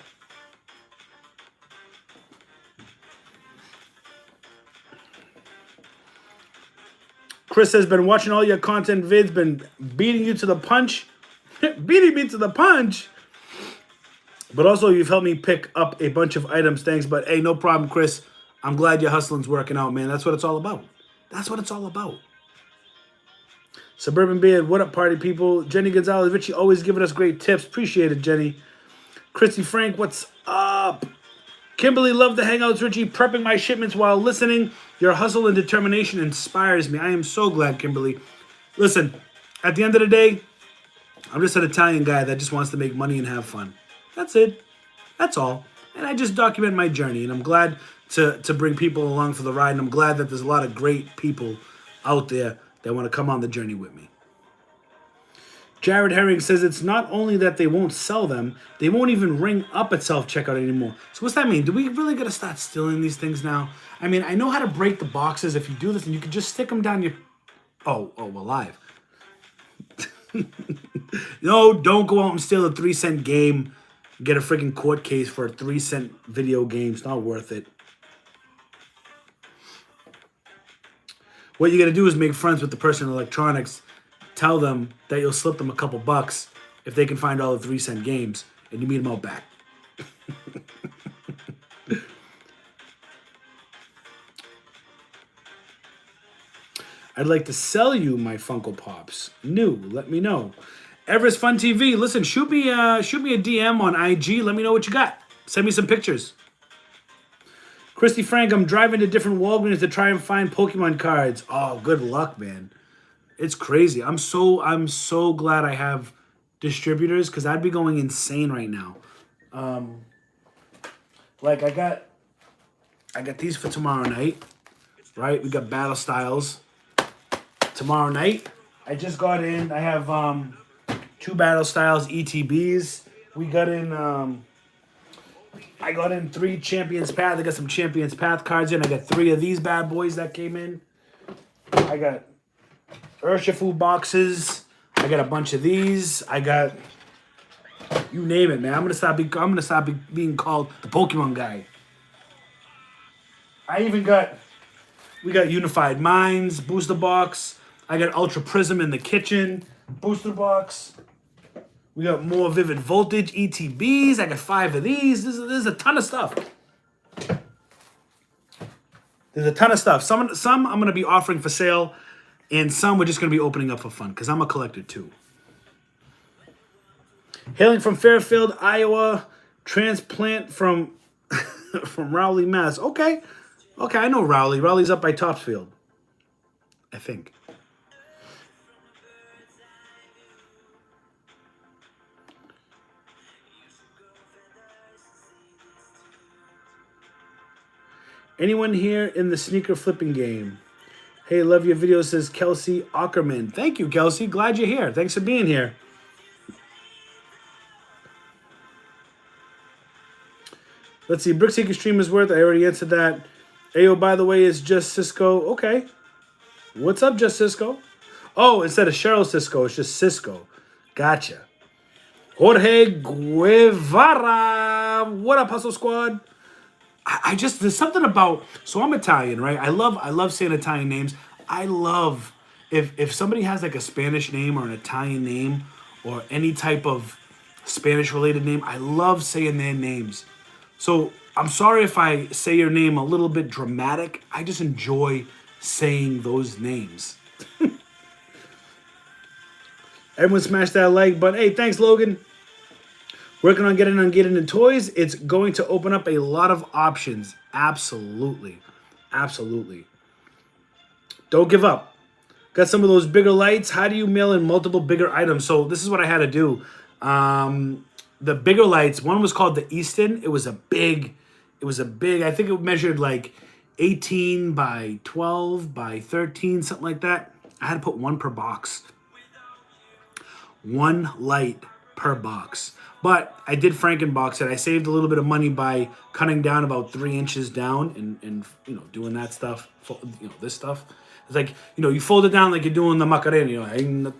Chris has been watching all your content vids, been beating you to the punch. Beating me to the punch. But also, you've helped me pick up a bunch of items. Thanks. But hey, no problem, Chris. I'm glad your hustling's working out, man. That's what it's all about. That's what it's all about. Suburban Beard, what up, party people? Jenny Gonzalez, Richie always giving us great tips. Appreciate it, Jenny. Christy Frank, what's up? Kimberly, love the hangouts, Richie. Prepping my shipments while listening. Your hustle and determination inspires me. I am so glad, Kimberly. Listen, at the end of the day, I'm just an Italian guy that just wants to make money and have fun. That's it. That's all. And I just document my journey. And I'm glad to bring people along for the ride. And I'm glad that there's a lot of great people out there that want to come on the journey with me. Jared Herring says it's not only that they won't sell them, they won't even ring up at self-checkout anymore. So what's that mean? Do we really got to start stealing these things now? I mean, I know how to break the boxes if you do this, and you can just stick them down your... Oh, we're live. No, don't go out and steal a 3-cent game. Get a freaking court case for a 3-cent video game. It's not worth it. What you got to do is make friends with the person in electronics. Tell them that you'll slip them a couple bucks if they can find all the 3-cent games, and you meet them out back. I'd like to sell you my Funko Pops. New, let me know. Everest Fun TV, listen, shoot me a DM on IG. Let me know what you got. Send me some pictures. Christy Frank, I'm driving to different Walgreens to try and find Pokemon cards. Oh, good luck, man. It's crazy. I'm so glad I have distributors, because I'd be going insane right now. Like I got these for tomorrow night, right? We got Battle Styles tomorrow night. I just got in. I have 2 Battle Styles ETBs. We got in. I got in 3 Champions Path. I got some Champions Path cards in. I got 3 of these bad boys that came in. I got Urshifu boxes. I got a bunch of these. I got, you name it, man. I'm gonna stop being called the Pokemon guy. We got Unified Minds booster box. I got Ultra Prism in the kitchen booster box. We got more Vivid Voltage ETBs. I got 5 of these. There's a ton of stuff. There's a ton of stuff. Some I'm gonna be offering for sale. And some we're just going to be opening up for fun, because I'm a collector too. Hailing from Fairfield, Iowa. Transplant from from Rowley, Mass. Okay, I know Rowley. Rowley's up by Topsfield, I think. Anyone here in the sneaker flipping game? Hey, love your video, says Kelsey Ackerman. Thank you, Kelsey. Glad you're here. Thanks for being here. Let's see. Brickseeker stream is worth. I already answered that. Ayo, by the way, is just Cisco. Okay. What's up, just Cisco? Oh, instead of Cheryl Cisco, it's just Cisco. Gotcha. Jorge Guevara. What up, Hustle Squad? I just, there's something about, so I'm Italian, right? I love saying Italian names. I love, if somebody has like a Spanish name or an Italian name or any type of Spanish related name, I love saying their names. So I'm sorry if I say your name a little bit dramatic. I just enjoy saying those names. Everyone smash that like button. Hey, thanks, Logan. Working on getting into toys. It's going to open up a lot of options. Absolutely. Absolutely. Don't give up. Got some of those bigger lights. How do you mail in multiple bigger items? So this is what I had to do. The bigger lights, one was called the Easton. It was a big, I think it measured like 18 by 12 by 13, something like that. I had to put one per box. One light per box. But I did Frankenbox it. I saved a little bit of money by cutting down about 3 inches down and you know, doing that stuff. You know, this stuff. It's like, you know, you fold it down like you're doing the Macarena. You know,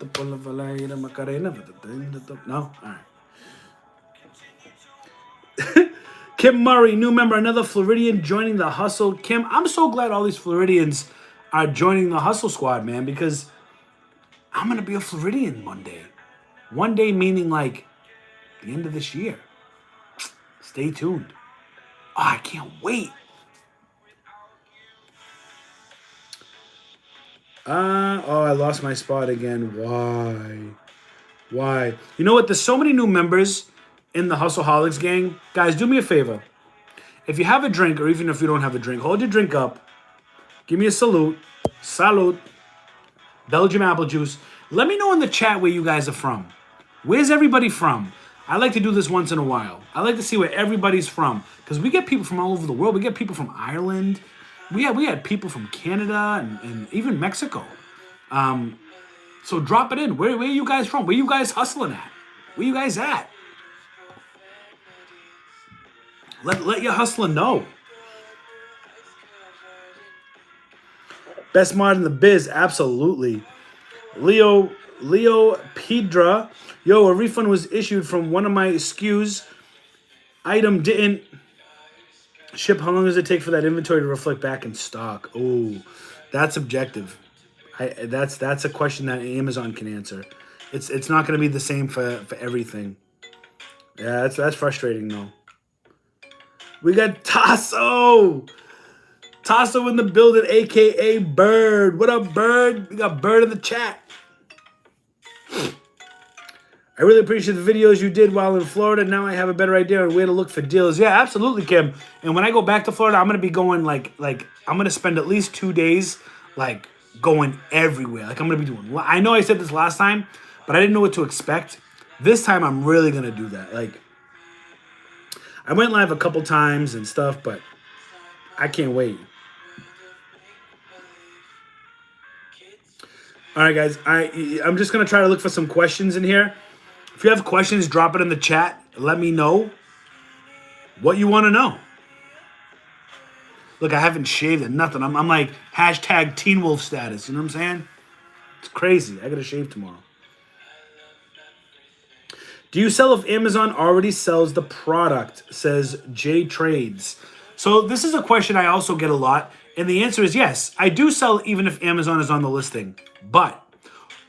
no? All right. Kim Murray, new member, another Floridian joining the hustle. Kim, I'm so glad all these Floridians are joining the hustle squad, man, because I'm going to be a Floridian one day. One day meaning like the end of this year. Stay tuned. Oh, I can't wait. Oh, I lost my spot again. Why? You know what? There's so many new members in the Hustleholics gang. Guys, do me a favor. If you have a drink, or even if you don't have a drink, hold your drink up. Give me a salute. Salute. Belgium apple juice. Let me know in the chat where you guys are from. Where's everybody from? I like to do this once in a while. I like to see where everybody's from. Because we get people from all over the world. We get people from Ireland. We had people from Canada and even Mexico. So drop it in. Where are you guys from? Where you guys hustling at? Where you guys at? Let your hustler know. Best mod in the biz, absolutely. Leo Pedra. Yo, a refund was issued from one of my SKUs. Item didn't ship. How long does it take for that inventory to reflect back in stock? Oh, that's objective. That's a question that Amazon can answer. It's not going to be the same for everything. Yeah, that's frustrating though. We got Tasso. Tasso in the building, a.k.a. Bird. What up, Bird? We got Bird in the chat. I really appreciate the videos you did while in Florida. Now I have a better idea on where to look for deals. Yeah, absolutely, Kim. And when I go back to Florida, I'm going to be going like I'm going to spend at least 2 days like going everywhere. Like I'm going to be doing. I know I said this last time, but I didn't know what to expect. This time I'm really going to do that. Like I went live a couple times and stuff, but I can't wait. All right, guys. I'm just going to try to look for some questions in here. If you have questions, drop it in the chat. Let me know what you want to know. Look, I haven't shaved and nothing. I'm like hashtag Teen Wolf status. You know what I'm saying? It's crazy. I got to shave tomorrow. Do you sell if Amazon already sells the product? Says J Trades. So this is a question I also get a lot. And the answer is yes. I do sell even if Amazon is on the listing. But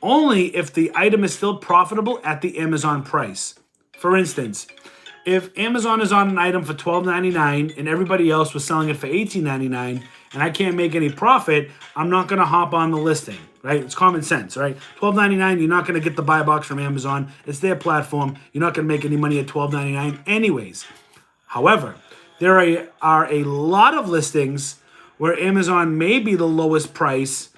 only if the item is still profitable at the Amazon price. For instance, if Amazon is on an item for $12.99 and everybody else was selling it for $18.99 and I can't make any profit, I'm not going to hop on the listing, right? It's common sense, right? $12.99, you're not going to get the buy box from Amazon. It's their platform. You're not going to make any money at $12.99 anyways. However, there are a lot of listings where Amazon may be the lowest price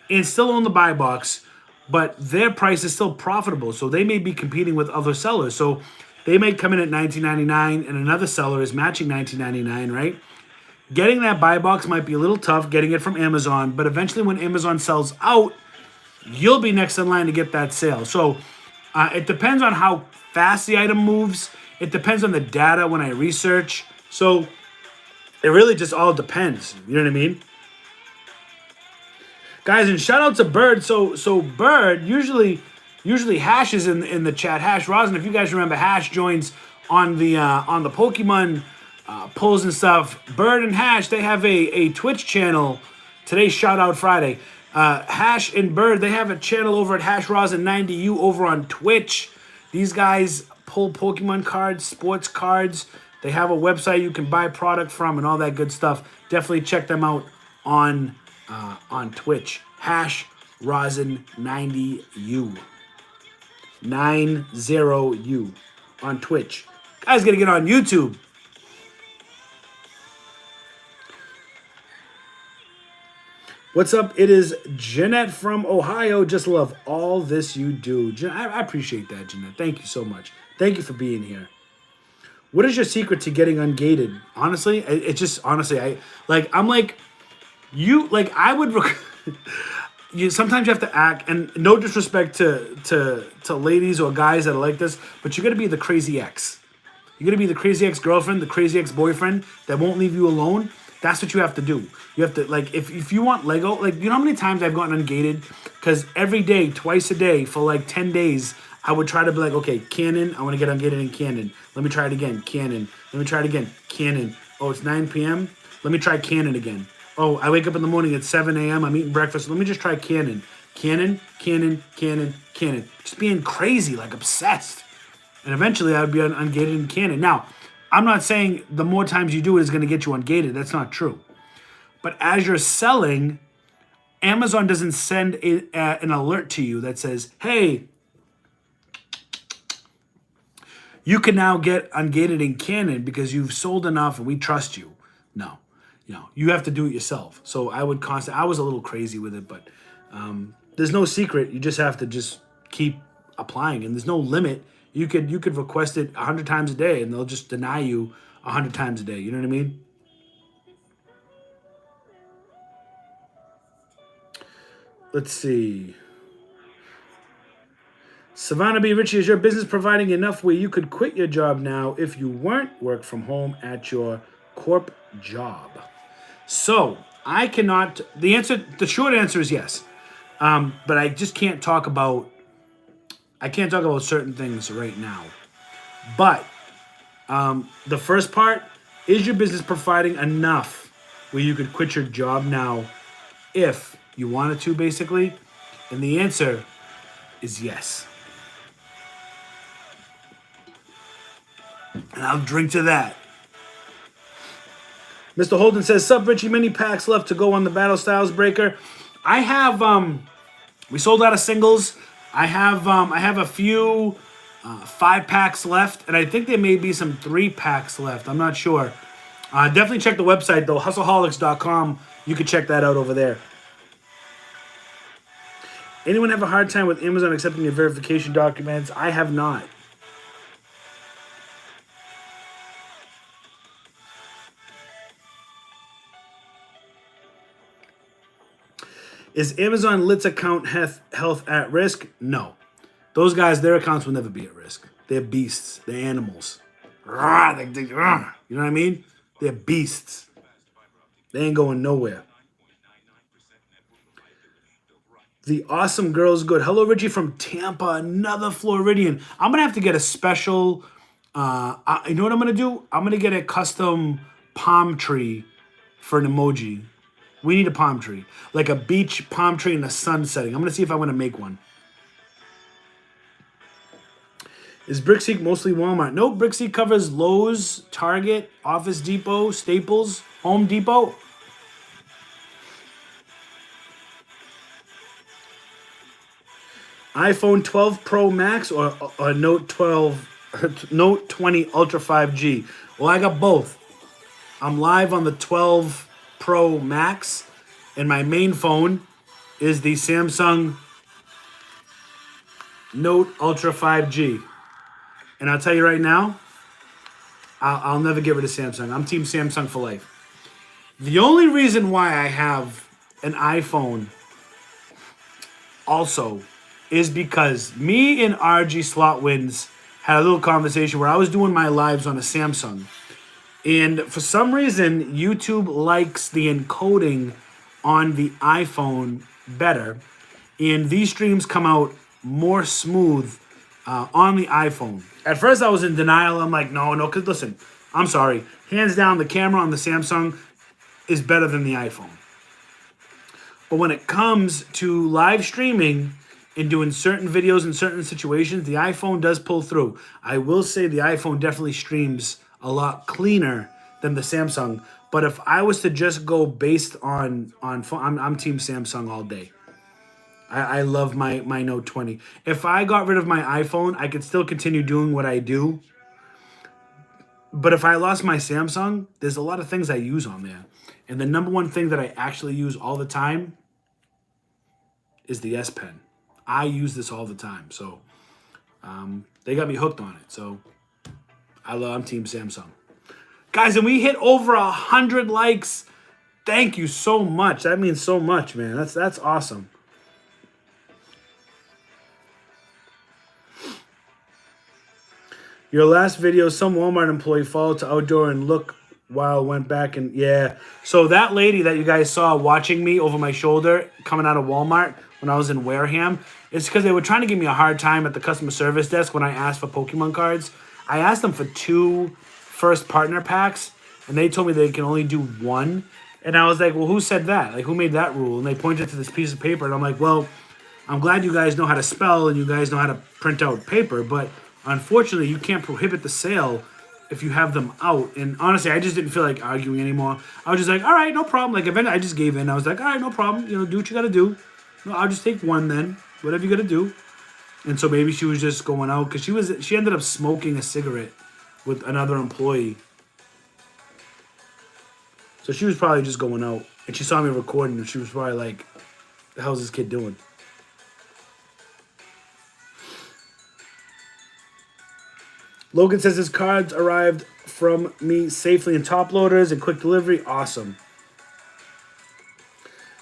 and still own the buy box, but their price is still profitable. So they may be competing with other sellers. So they may come in at $19.99 and another seller is matching $19.99, right? getting that buy box might be a little tough, getting it from Amazon, but eventually when Amazon sells out, you'll be next in line to get that sale. So it depends on how fast the item moves. It depends on the data when I research. So it really just all depends. You know what I mean? Guys, and shout out to Bird. So Bird, usually Hash is in the chat. Hash Rosin, if you guys remember, Hash joins on the Pokemon pulls and stuff. Bird and Hash, they have a Twitch channel. Today's Shout Out Friday. Hash and Bird, they have a channel over at Hash Rosin 90U over on Twitch. These guys pull Pokemon cards, sports cards. They have a website you can buy product from and all that good stuff. Definitely check them out on Twitch. Hash Rosin 90U. 90U on Twitch. Guys gotta get on YouTube. What's up? It is Jeanette from Ohio. Just love all this you do. I appreciate that, Jeanette. Thank you so much. Thank you for being here. What is your secret to getting ungated? Honestly, it's just I would. Sometimes you have to act, and no disrespect to ladies or guys that are like this, but you got to be the crazy ex. You got to be the crazy ex-girlfriend, the crazy ex-boyfriend that won't leave you alone. That's what you have to do. You have to, like, if you want Lego, like, you know how many times I've gotten ungated? Because every day, twice a day, for like 10 days, I would try to be like, okay, Canon, I want to get ungated in Canon. Let me try it again, Canon. Let me try it again, Canon. Oh, it's 9 p.m.? Let me try Canon again. Oh, I wake up in the morning at 7 a.m., I'm eating breakfast. Let me just try Canon. Canon, Canon, Canon, Canon. Just being crazy, like obsessed. And eventually I would be ungated in Canon. Now, I'm not saying the more times you do it is going to get you ungated. That's not true. But as you're selling, Amazon doesn't send an alert to you that says, hey, you can now get ungated in Canon because you've sold enough and we trust you. No. You have to do it yourself. So I was a little crazy with it, but there's no secret. You just have to just keep applying, and there's no limit. You could request it 100 times a day, and they'll just deny you 100 times a day. You know what I mean? Let's see. Savannah B. Richie, is your business providing enough where you could quit your job now if you weren't work from home at your corp job? So I cannot. The short answer is yes, but I just can't talk about. I can't talk about certain things right now. But the first part, is your business providing enough where you could quit your job now if you wanted to, basically? And the answer is yes. And I'll drink to that. Mr. Holden says, sup, Richie, many packs left to go on the Battle Styles Breaker. I have, we sold out of singles. I have a few 5-packs left, and I think there may be some 3-packs left. I'm not sure. Definitely check the website, though, hustleholics.com. You can check that out over there. Anyone have a hard time with Amazon accepting your verification documents? I have not. Is Amazon Lit's account health at risk? No. Those guys, their accounts will never be at risk. They're beasts. They're animals. You know what I mean? They're beasts. They ain't going nowhere. The awesome girl's good. Hello, Richie from Tampa, another Floridian. I'm going to have to get a special, you know what I'm going to do? I'm going to get a custom palm tree for an emoji. We need a palm tree. Like a beach palm tree in the sun setting. I'm going to see if I want to make one. Is Brickseek mostly Walmart? No, Brickseek covers Lowe's, Target, Office Depot, Staples, Home Depot. iPhone 12 Pro Max or Note 20 Ultra 5G? Well, I got both. I'm live on the 12 Pro Max, and my main phone is the Samsung Note Ultra 5G. And I'll tell you right now, I'll never get rid of Samsung. I'm Team Samsung for life. The only reason why I have an iPhone also is because me and RG Slotwins had a little conversation where I was doing my lives on a Samsung. And for some reason, YouTube likes the encoding on the iPhone better. And these streams come out more smooth on the iPhone. At first, I was in denial. I'm like, no, because listen, I'm sorry. Hands down, the camera on the Samsung is better than the iPhone. But when it comes to live streaming and doing certain videos in certain situations, the iPhone does pull through. I will say the iPhone definitely streams a lot cleaner than the Samsung. But if I was to just go based on phone, I'm Team Samsung all day. I love my Note 20. If I got rid of my iPhone, I could still continue doing what I do. But if I lost my Samsung, there's a lot of things I use on there. And the number one thing that I actually use all the time is the S Pen. I use this all the time. So they got me hooked on it. So I'm Team Samsung. Guys, and we hit over 100 likes. Thank you so much. That means so much, man. That's awesome. Your last video, some Walmart employee followed to outdoor and look while went back and yeah. So that lady that you guys saw watching me over my shoulder coming out of Walmart when I was in Wareham, it's because they were trying to give me a hard time at the customer service desk when I asked for Pokemon cards. I asked them for 2 first partner packs, and they told me they can only do 1. And I was like, well, who said that? Like, who made that rule? And they pointed to this piece of paper, and I'm like, well, I'm glad you guys know how to spell and you guys know how to print out paper, but unfortunately, you can't prohibit the sale if you have them out. And honestly, I just didn't feel like arguing anymore. I was just like, all right, no problem. Like, eventually, I just gave in. I was like, all right, no problem. Do what you got to do. No, I'll just take 1 then. Whatever you got to do. And so maybe she was just going out because she ended up smoking a cigarette with another employee. So she was probably just going out. And she saw me recording and she was probably like, the hell's this kid doing? Logan says his cards arrived from me safely in top loaders and quick delivery. Awesome.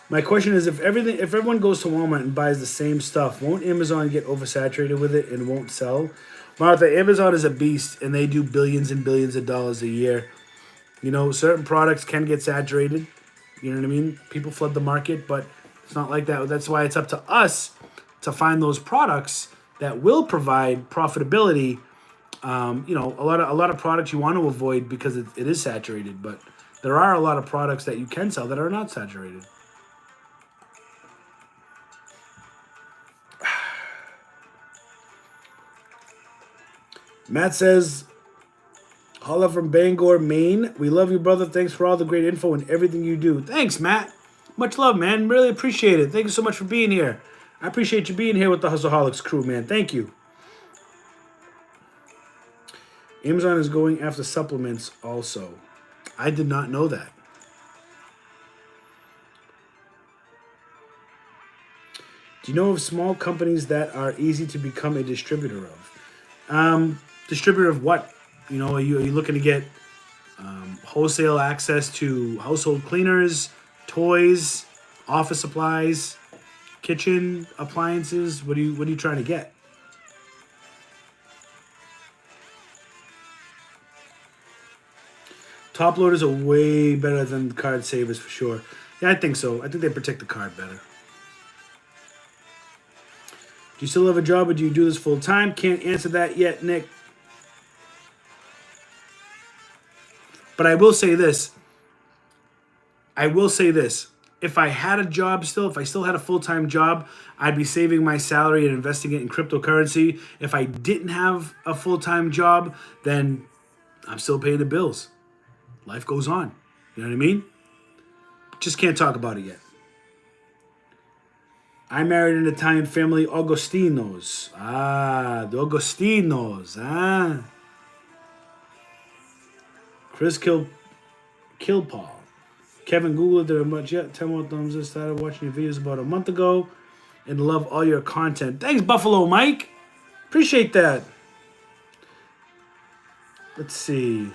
My question is, if everyone goes to Walmart and buys the same stuff, won't Amazon get oversaturated with it and won't sell? Martha, Amazon is a beast and they do billions and billions of dollars a year. Certain products can get saturated. You know what I mean? People flood the market, but it's not like that. That's why it's up to us to find those products that will provide profitability. A lot of products you want to avoid because it is saturated, but there are a lot of products that you can sell that are not saturated. Matt says, holla from Bangor, Maine. We love you, brother. Thanks for all the great info and everything you do. Thanks, Matt. Much love, man. Really appreciate it. Thank you so much for being here. I appreciate you being here with the Hustleholics crew, man. Thank you. Amazon is going after supplements also. I did not know that. Do you know of small companies that are easy to become a distributor of? Distributor of what? Are you looking to get wholesale access to household cleaners, toys, office supplies, kitchen appliances? What are you trying to get? Top loaders are way better than card savers for sure. Yeah, I think so. I think they protect the card better. Do you still have a job or do you do this full time? Can't answer that yet, Nick. But I will say this. If I had a job still, if I still had a full-time job, I'd be saving my salary and investing it in cryptocurrency. If I didn't have a full-time job, then I'm still paying the bills. Life goes on. You know what I mean? Just can't talk about it yet. I married an Italian family, Agostinos. The Agostinos. Chris Kill Paul. Kevin Googled there much yet. 10 more thumbs. I started watching your videos about a month ago and love all your content. Thanks, Buffalo Mike. Appreciate that. Let's see.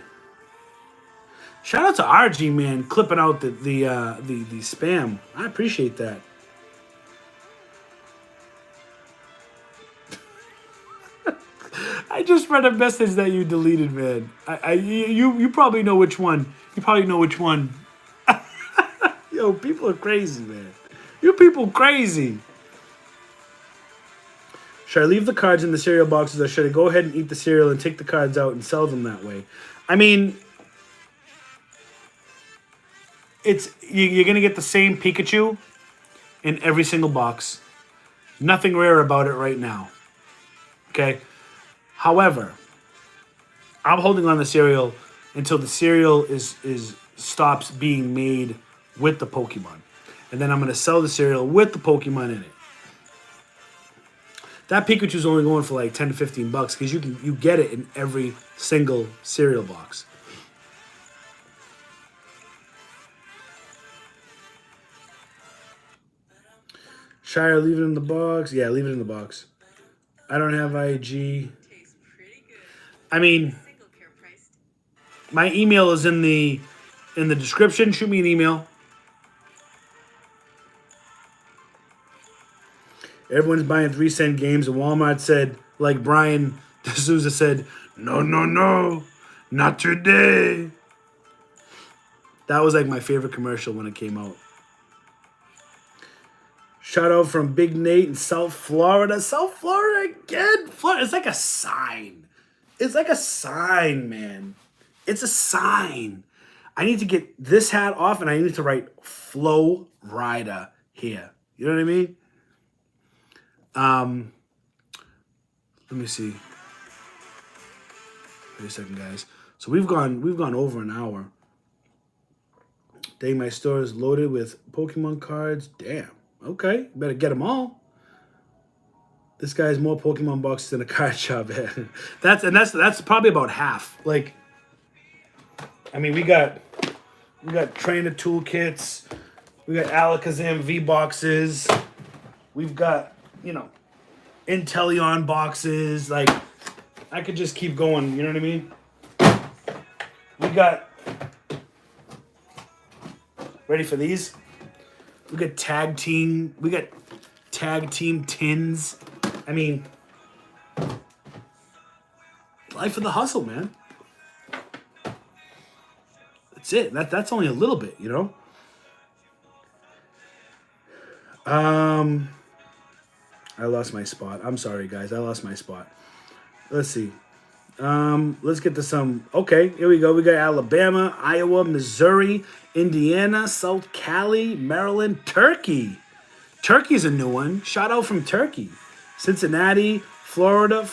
Shout out to RG, man, clipping out the spam. I appreciate that. I just read a message that you deleted, man. You probably know which one. You probably know which one. Yo, people are crazy, man. You people crazy. Should I leave the cards in the cereal boxes, or should I go ahead and eat the cereal and take the cards out and sell them that way? I mean, you're gonna get the same Pikachu in every single box. Nothing rare about it right now. Okay. However, I'm holding on the cereal until the cereal is stops being made with the Pokemon, and then I'm gonna sell the cereal with the Pokemon in it. That Pikachu's only going for like 10 to 15 bucks because you get it in every single cereal box. Shire, leave it in the box. Yeah, leave it in the box. I don't have IG. I mean, my email is in the description. Shoot me an email. Everyone's buying 3-cent games, and Walmart said, like Brian D'Souza said, no, no, no, not today. That was like my favorite commercial when it came out. Shout out from Big Nate in South Florida. South Florida again. Florida, it's like a sign. It's like a sign, man. It's a sign. I need to get this hat off, and I need to write Flow Rider here. You know what I mean? Let me see. Wait a second, guys. So we've gone over an hour. Dang, my store is loaded with Pokemon cards. Damn. Okay, better get them all. This guy has more Pokemon boxes than a card shop. that's probably about half. Like, I mean, we got trainer toolkits. We got Alakazam V boxes. We've got, Inteleon boxes. Like, I could just keep going. You know what I mean? We got. Ready for these? We got tag team tins. I mean, life of the hustle, man. That's it. That's only a little bit, I lost my spot. I'm sorry, guys. I lost my spot. Let's see. Let's get to some. Okay, here we go. We got Alabama, Iowa, Missouri, Indiana, South Cali, Maryland, Turkey. Turkey's a new one. Shout out from Turkey. Cincinnati, Florida,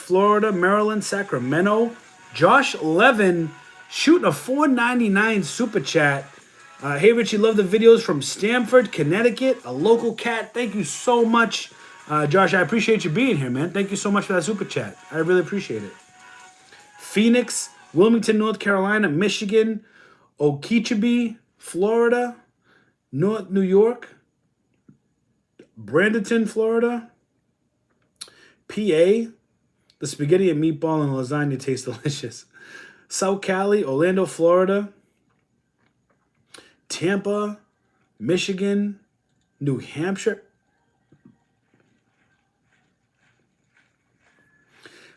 Maryland, Sacramento. Josh Levin shooting a $4.99 super chat. Hey, Richie, love the videos from Stamford, Connecticut, a local cat. Thank you so much. Josh, I appreciate you being here, man. Thank you so much for that super chat. I really appreciate it. Phoenix, Wilmington, North Carolina, Michigan, Okeechobee, Florida, North New York, Bradenton, Florida, PA. The spaghetti and meatball and lasagna taste delicious. South Cali, Orlando, Florida, Tampa, Michigan, New Hampshire,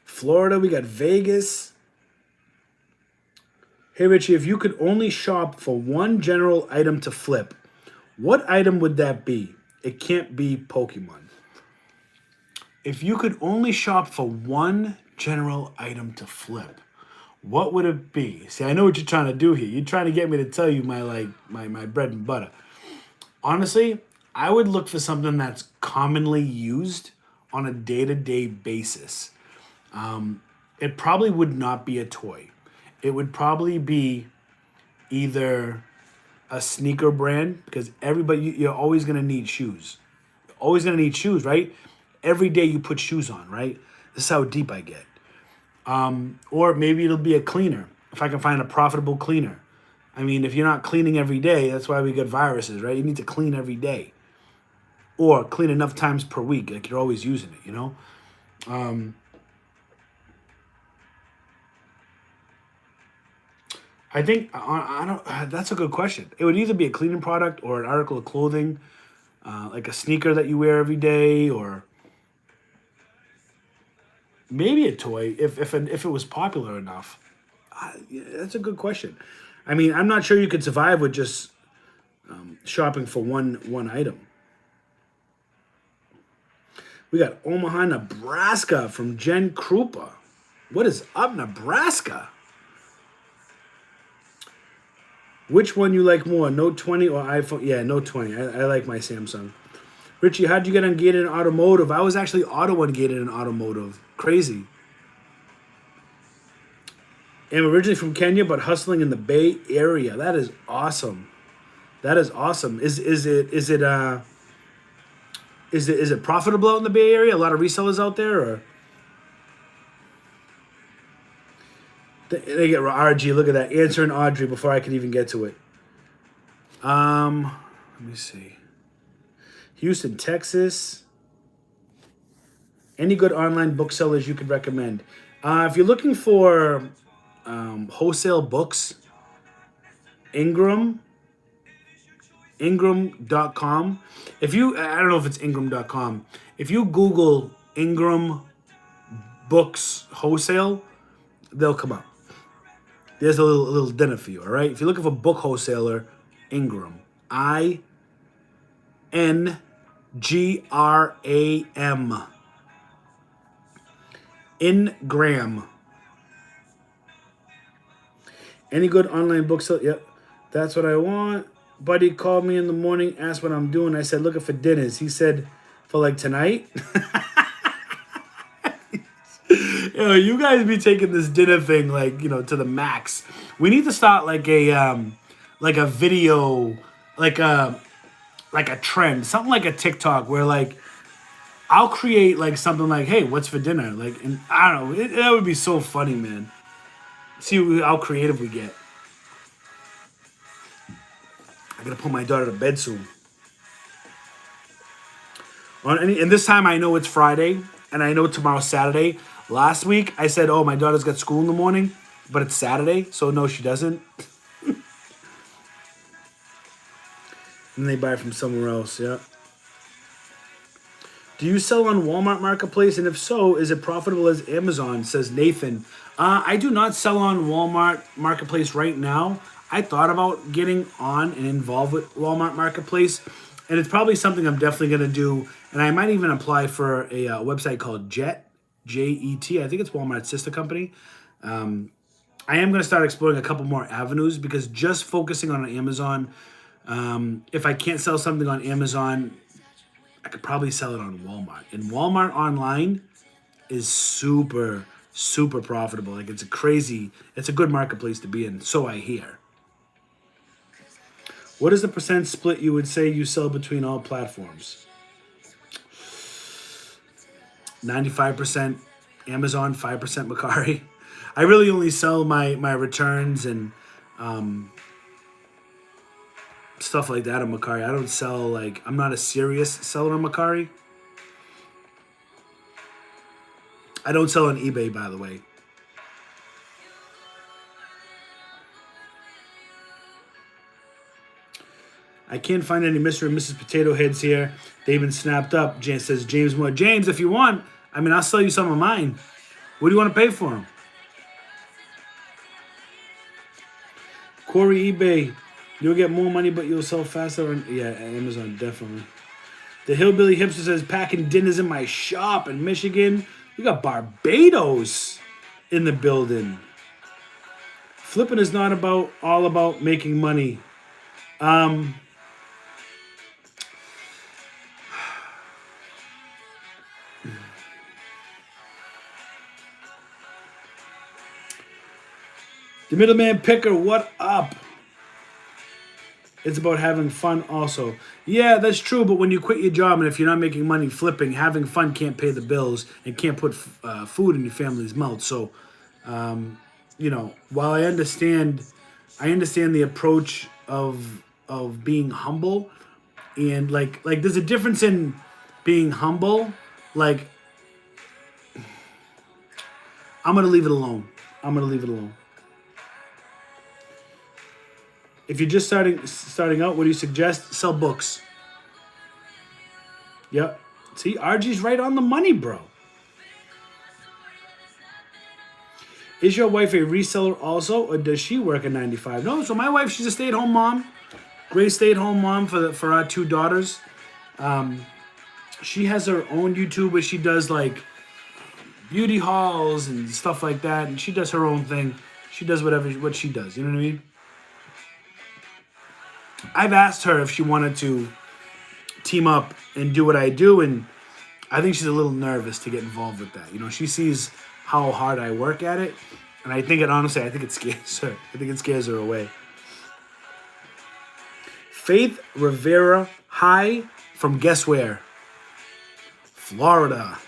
Florida. We got Vegas. Hey, Richie, if you could only shop for one general item to flip, what item would that be? It can't be Pokemon. If you could only shop for one general item to flip, what would it be? See, I know what you're trying to do here. You're trying to get me to tell you my bread and butter. Honestly, I would look for something that's commonly used on a day-to-day basis. It probably would not be a toy. It would probably be either a sneaker brand, because you're always going to need shoes. You're always going to need shoes, right? Every day you put shoes on, right? This is how deep I get. Or maybe it'll be a cleaner, if I can find a profitable cleaner. I mean, if you're not cleaning every day, that's why we get viruses, right? You need to clean every day. Or clean enough times per week, like you're always using it, I think I don't. That's a good question. It would either be a cleaning product or an article of clothing, like a sneaker that you wear every day, or maybe a toy if it was popular enough. Yeah, that's a good question. I mean, I'm not sure you could survive with just shopping for one item. We got Omaha, Nebraska from Jen Krupa. What is up, Nebraska? Which one you like more, Note 20 or iPhone? Yeah, Note 20. I like my Samsung. Richie, how'd you get ungated in automotive? I was actually auto ungated in automotive. Crazy. I'm originally from Kenya, but hustling in the Bay Area. That is awesome. That is awesome. Is it profitable out in the Bay Area? A lot of resellers out there, or they get RG. Look at that, answering Audrey before I could even get to it. Let me see. Houston, Texas. Any good online booksellers you could recommend? If you're looking for wholesale books, Ingram.com. If you, I don't know if it's Ingram.com. If you Google Ingram books wholesale, they'll come up. There's a little dinner for you, all right? If you're looking for book wholesaler, Ingram. INGRAM. Ingram. Any good online bookseller? Yep, that's what I want. Buddy called me in the morning, asked what I'm doing. I said, looking for dinners. He said, for like tonight? Yo, you guys be taking this dinner thing like, to the max. We need to start like a video, like a trend, something like a TikTok where like I'll create like something like, hey, what's for dinner? Like, and I don't know, that would be so funny, man. See how creative we get. I gotta put my daughter to bed soon. And this time I know it's Friday, and I know tomorrow's Saturday. Last week I said, oh, my daughter's got school in the morning, but it's Saturday, so no, she doesn't. And they buy it from somewhere else, yeah. Do you sell on Walmart Marketplace? And if so, is it profitable as Amazon, says Nathan. I do not sell on Walmart Marketplace right now. I thought about getting on and involved with Walmart Marketplace, and it's probably something I'm definitely going to do. And I might even apply for a website called Jet, Jet. I think it's Walmart's sister company. I am going to start exploring a couple more avenues because just focusing on Amazon, if I can't sell something on Amazon, I could probably sell it on Walmart. And Walmart online is super, super profitable. Like it's a good marketplace to be in, so I hear. What is the percent split you would say you sell between all platforms? 95% Amazon, 5% Mercari. I really only sell my returns and stuff like that on Mercari. I don't sell, I'm not a serious seller on Mercari. I don't sell on eBay, by the way. I can't find any Mr. and Mrs. Potato Heads here. They've been snapped up. James says, James Moore. James, if you want, I'll sell you some of mine. What do you want to pay for them? Corey, eBay. You'll get more money, but you'll sell faster. Yeah, Amazon, definitely. The Hillbilly Hipster says, packing dinners in my shop in Michigan. We got Barbados in the building. Flipping is not all about making money. The Middleman Picker, what up? It's about having fun also. Yeah, that's true, but when you quit your job and if you're not making money flipping, having fun can't pay the bills and can't put food in your family's mouth. So, while I understand the approach of being humble, and like there's a difference in being humble. I'm gonna leave it alone. If you're just starting out, what do you suggest? Sell books. Yep. See, RG's right on the money, bro. Is your wife a reseller also, or does she work a 9 to 5? No, so my wife, she's a stay-at-home mom. Great stay-at-home mom for our 2 daughters. She has her own YouTube where she does like beauty hauls and stuff like that, and she does her own thing. She does what she does. You know what I mean? I've asked her if she wanted to team up and do what I do, and I think she's a little nervous to get involved with that. You know, she sees how hard I work at it, and I think it scares her. I think it scares her away. Faith Rivera, hi from guess where? Florida.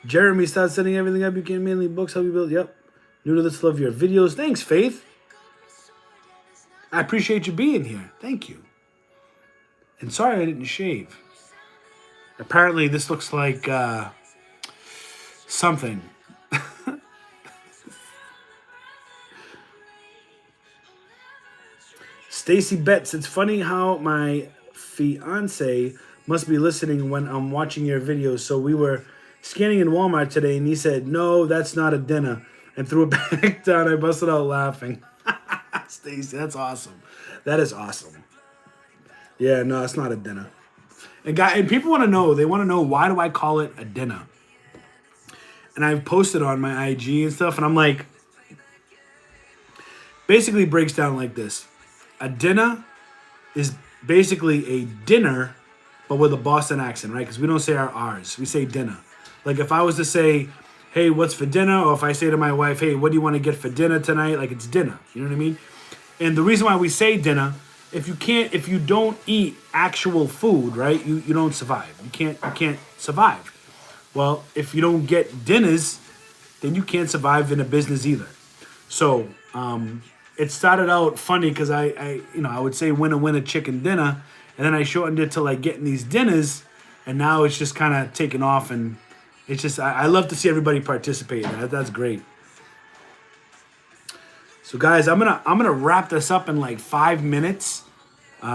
Jeremy, start setting everything up. You can mainly books, help you build. Yep. New to this, love your videos. Thanks, Faith. I appreciate you being here. Thank you. And sorry I didn't shave. Apparently this looks like something. Stacy Betts, it's funny how my fiance must be listening when I'm watching your videos. So we were scanning in Walmart today and he said, no, that's not a dinner, and threw it back down. I busted out laughing. Stacy, that's awesome. That is awesome. Yeah, no, it's not a dinner. And people want to know. They want to know, why do I call it a dinner? And I've posted on my IG and stuff, and I'm like, basically breaks down like this. A dinner is basically a dinner, but with a Boston accent, right? Because we don't say our R's. We say dinner. Like if I was to say, hey, what's for dinner? Or if I say to my wife, hey, what do you want to get for dinner tonight? Like it's dinner. You know what I mean? And the reason why we say dinner, if you don't eat actual food, right, you don't survive. You can't survive. Well, if you don't get dinners, then you can't survive in a business either. So it started out funny because I would say winner chicken dinner, and then I shortened it to like getting these dinners, and now it's just kind of taken off, and it's just I love to see everybody participate. That's great. So guys, I'm gonna wrap this up in like 5 minutes,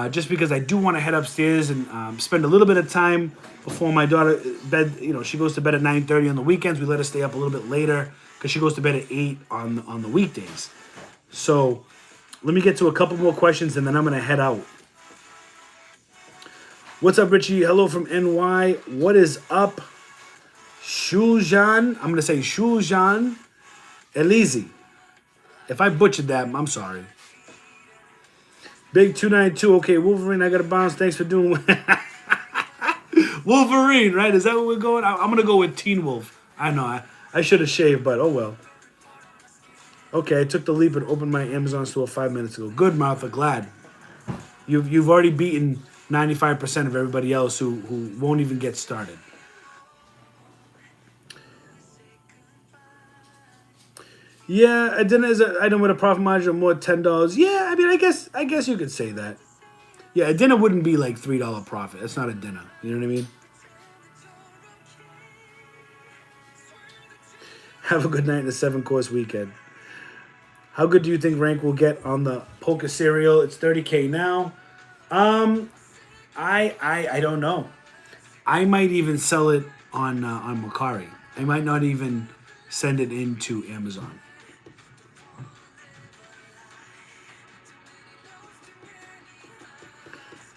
just because I do want to head upstairs and spend a little bit of time before my daughter bed. You know, she goes to bed at 9:30 on the weekends. We let her stay up a little bit later because she goes to bed at 8 on the weekdays. So let me get to a couple more questions and then I'm gonna head out. What's up, Richie? Hello from NY. What is up, Shuljan? I'm gonna say Shuljan Elizi. If I butchered that, I'm sorry. Big 292. Okay, Wolverine, I got to bounce. Thanks for doing Wolverine, right? Is that what we're going? I'm going to go with Teen Wolf. I know. I should have shaved, but oh well. Okay, I took the leap and opened my Amazon store 5 minutes ago. Good, Martha. Glad. You've already beaten 95% of everybody else who won't even get started. Yeah, a dinner is an item with a profit margin of more $10. Yeah, I mean, I guess you could say that. Yeah, a dinner wouldn't be like $3 profit. That's not a dinner. You know what I mean? Have a good night and a 7-course weekend. How good do you think rank will get on the poker cereal? It's $30K now. I don't know. I might even sell it on Mercari. I might not even send it into Amazon.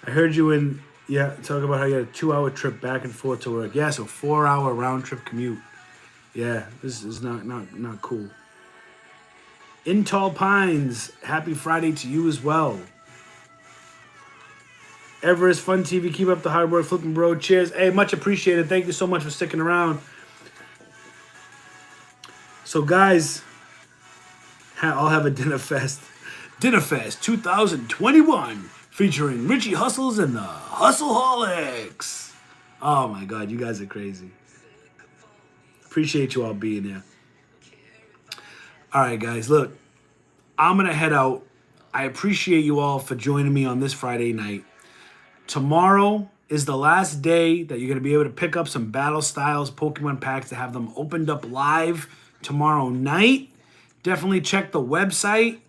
I heard you talk about how you had a 2-hour trip back and forth to work. Yeah, so 4-hour round trip commute. Yeah, this is not cool. In Tall Pines, happy Friday to you as well. Everest Fun TV, keep up the hard work, flipping bro. Cheers. Hey, much appreciated. Thank you so much for sticking around. So guys, I'll have a dinner fest. Dinner Fest 2021. Featuring Richie Hustles and the Hustleholics. Oh my God, you guys are crazy. Appreciate you all being here. All right, guys, look, I'm going to head out. I appreciate you all for joining me on this Friday night. Tomorrow is the last day that you're going to be able to pick up some Battle Styles Pokemon packs to have them opened up live tomorrow night. Definitely check the website.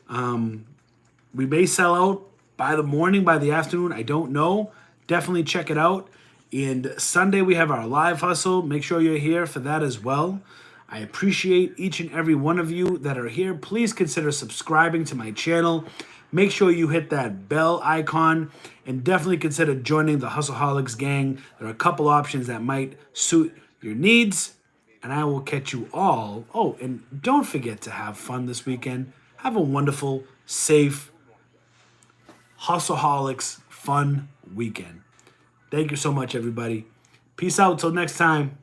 We may sell out by the morning, by the afternoon. I don't know. Definitely check it out. And Sunday, we have our live hustle. Make sure you're here for that as well. I appreciate each and every one of you that are here. Please consider subscribing to my channel. Make sure you hit that bell icon and definitely consider joining the Hustleholics Gang. There are a couple options that might suit your needs. And I will catch you all. Oh, and don't forget to have fun this weekend. Have a wonderful, safe, Hustleholics fun weekend. Thank you so much, everybody. Peace out till next time.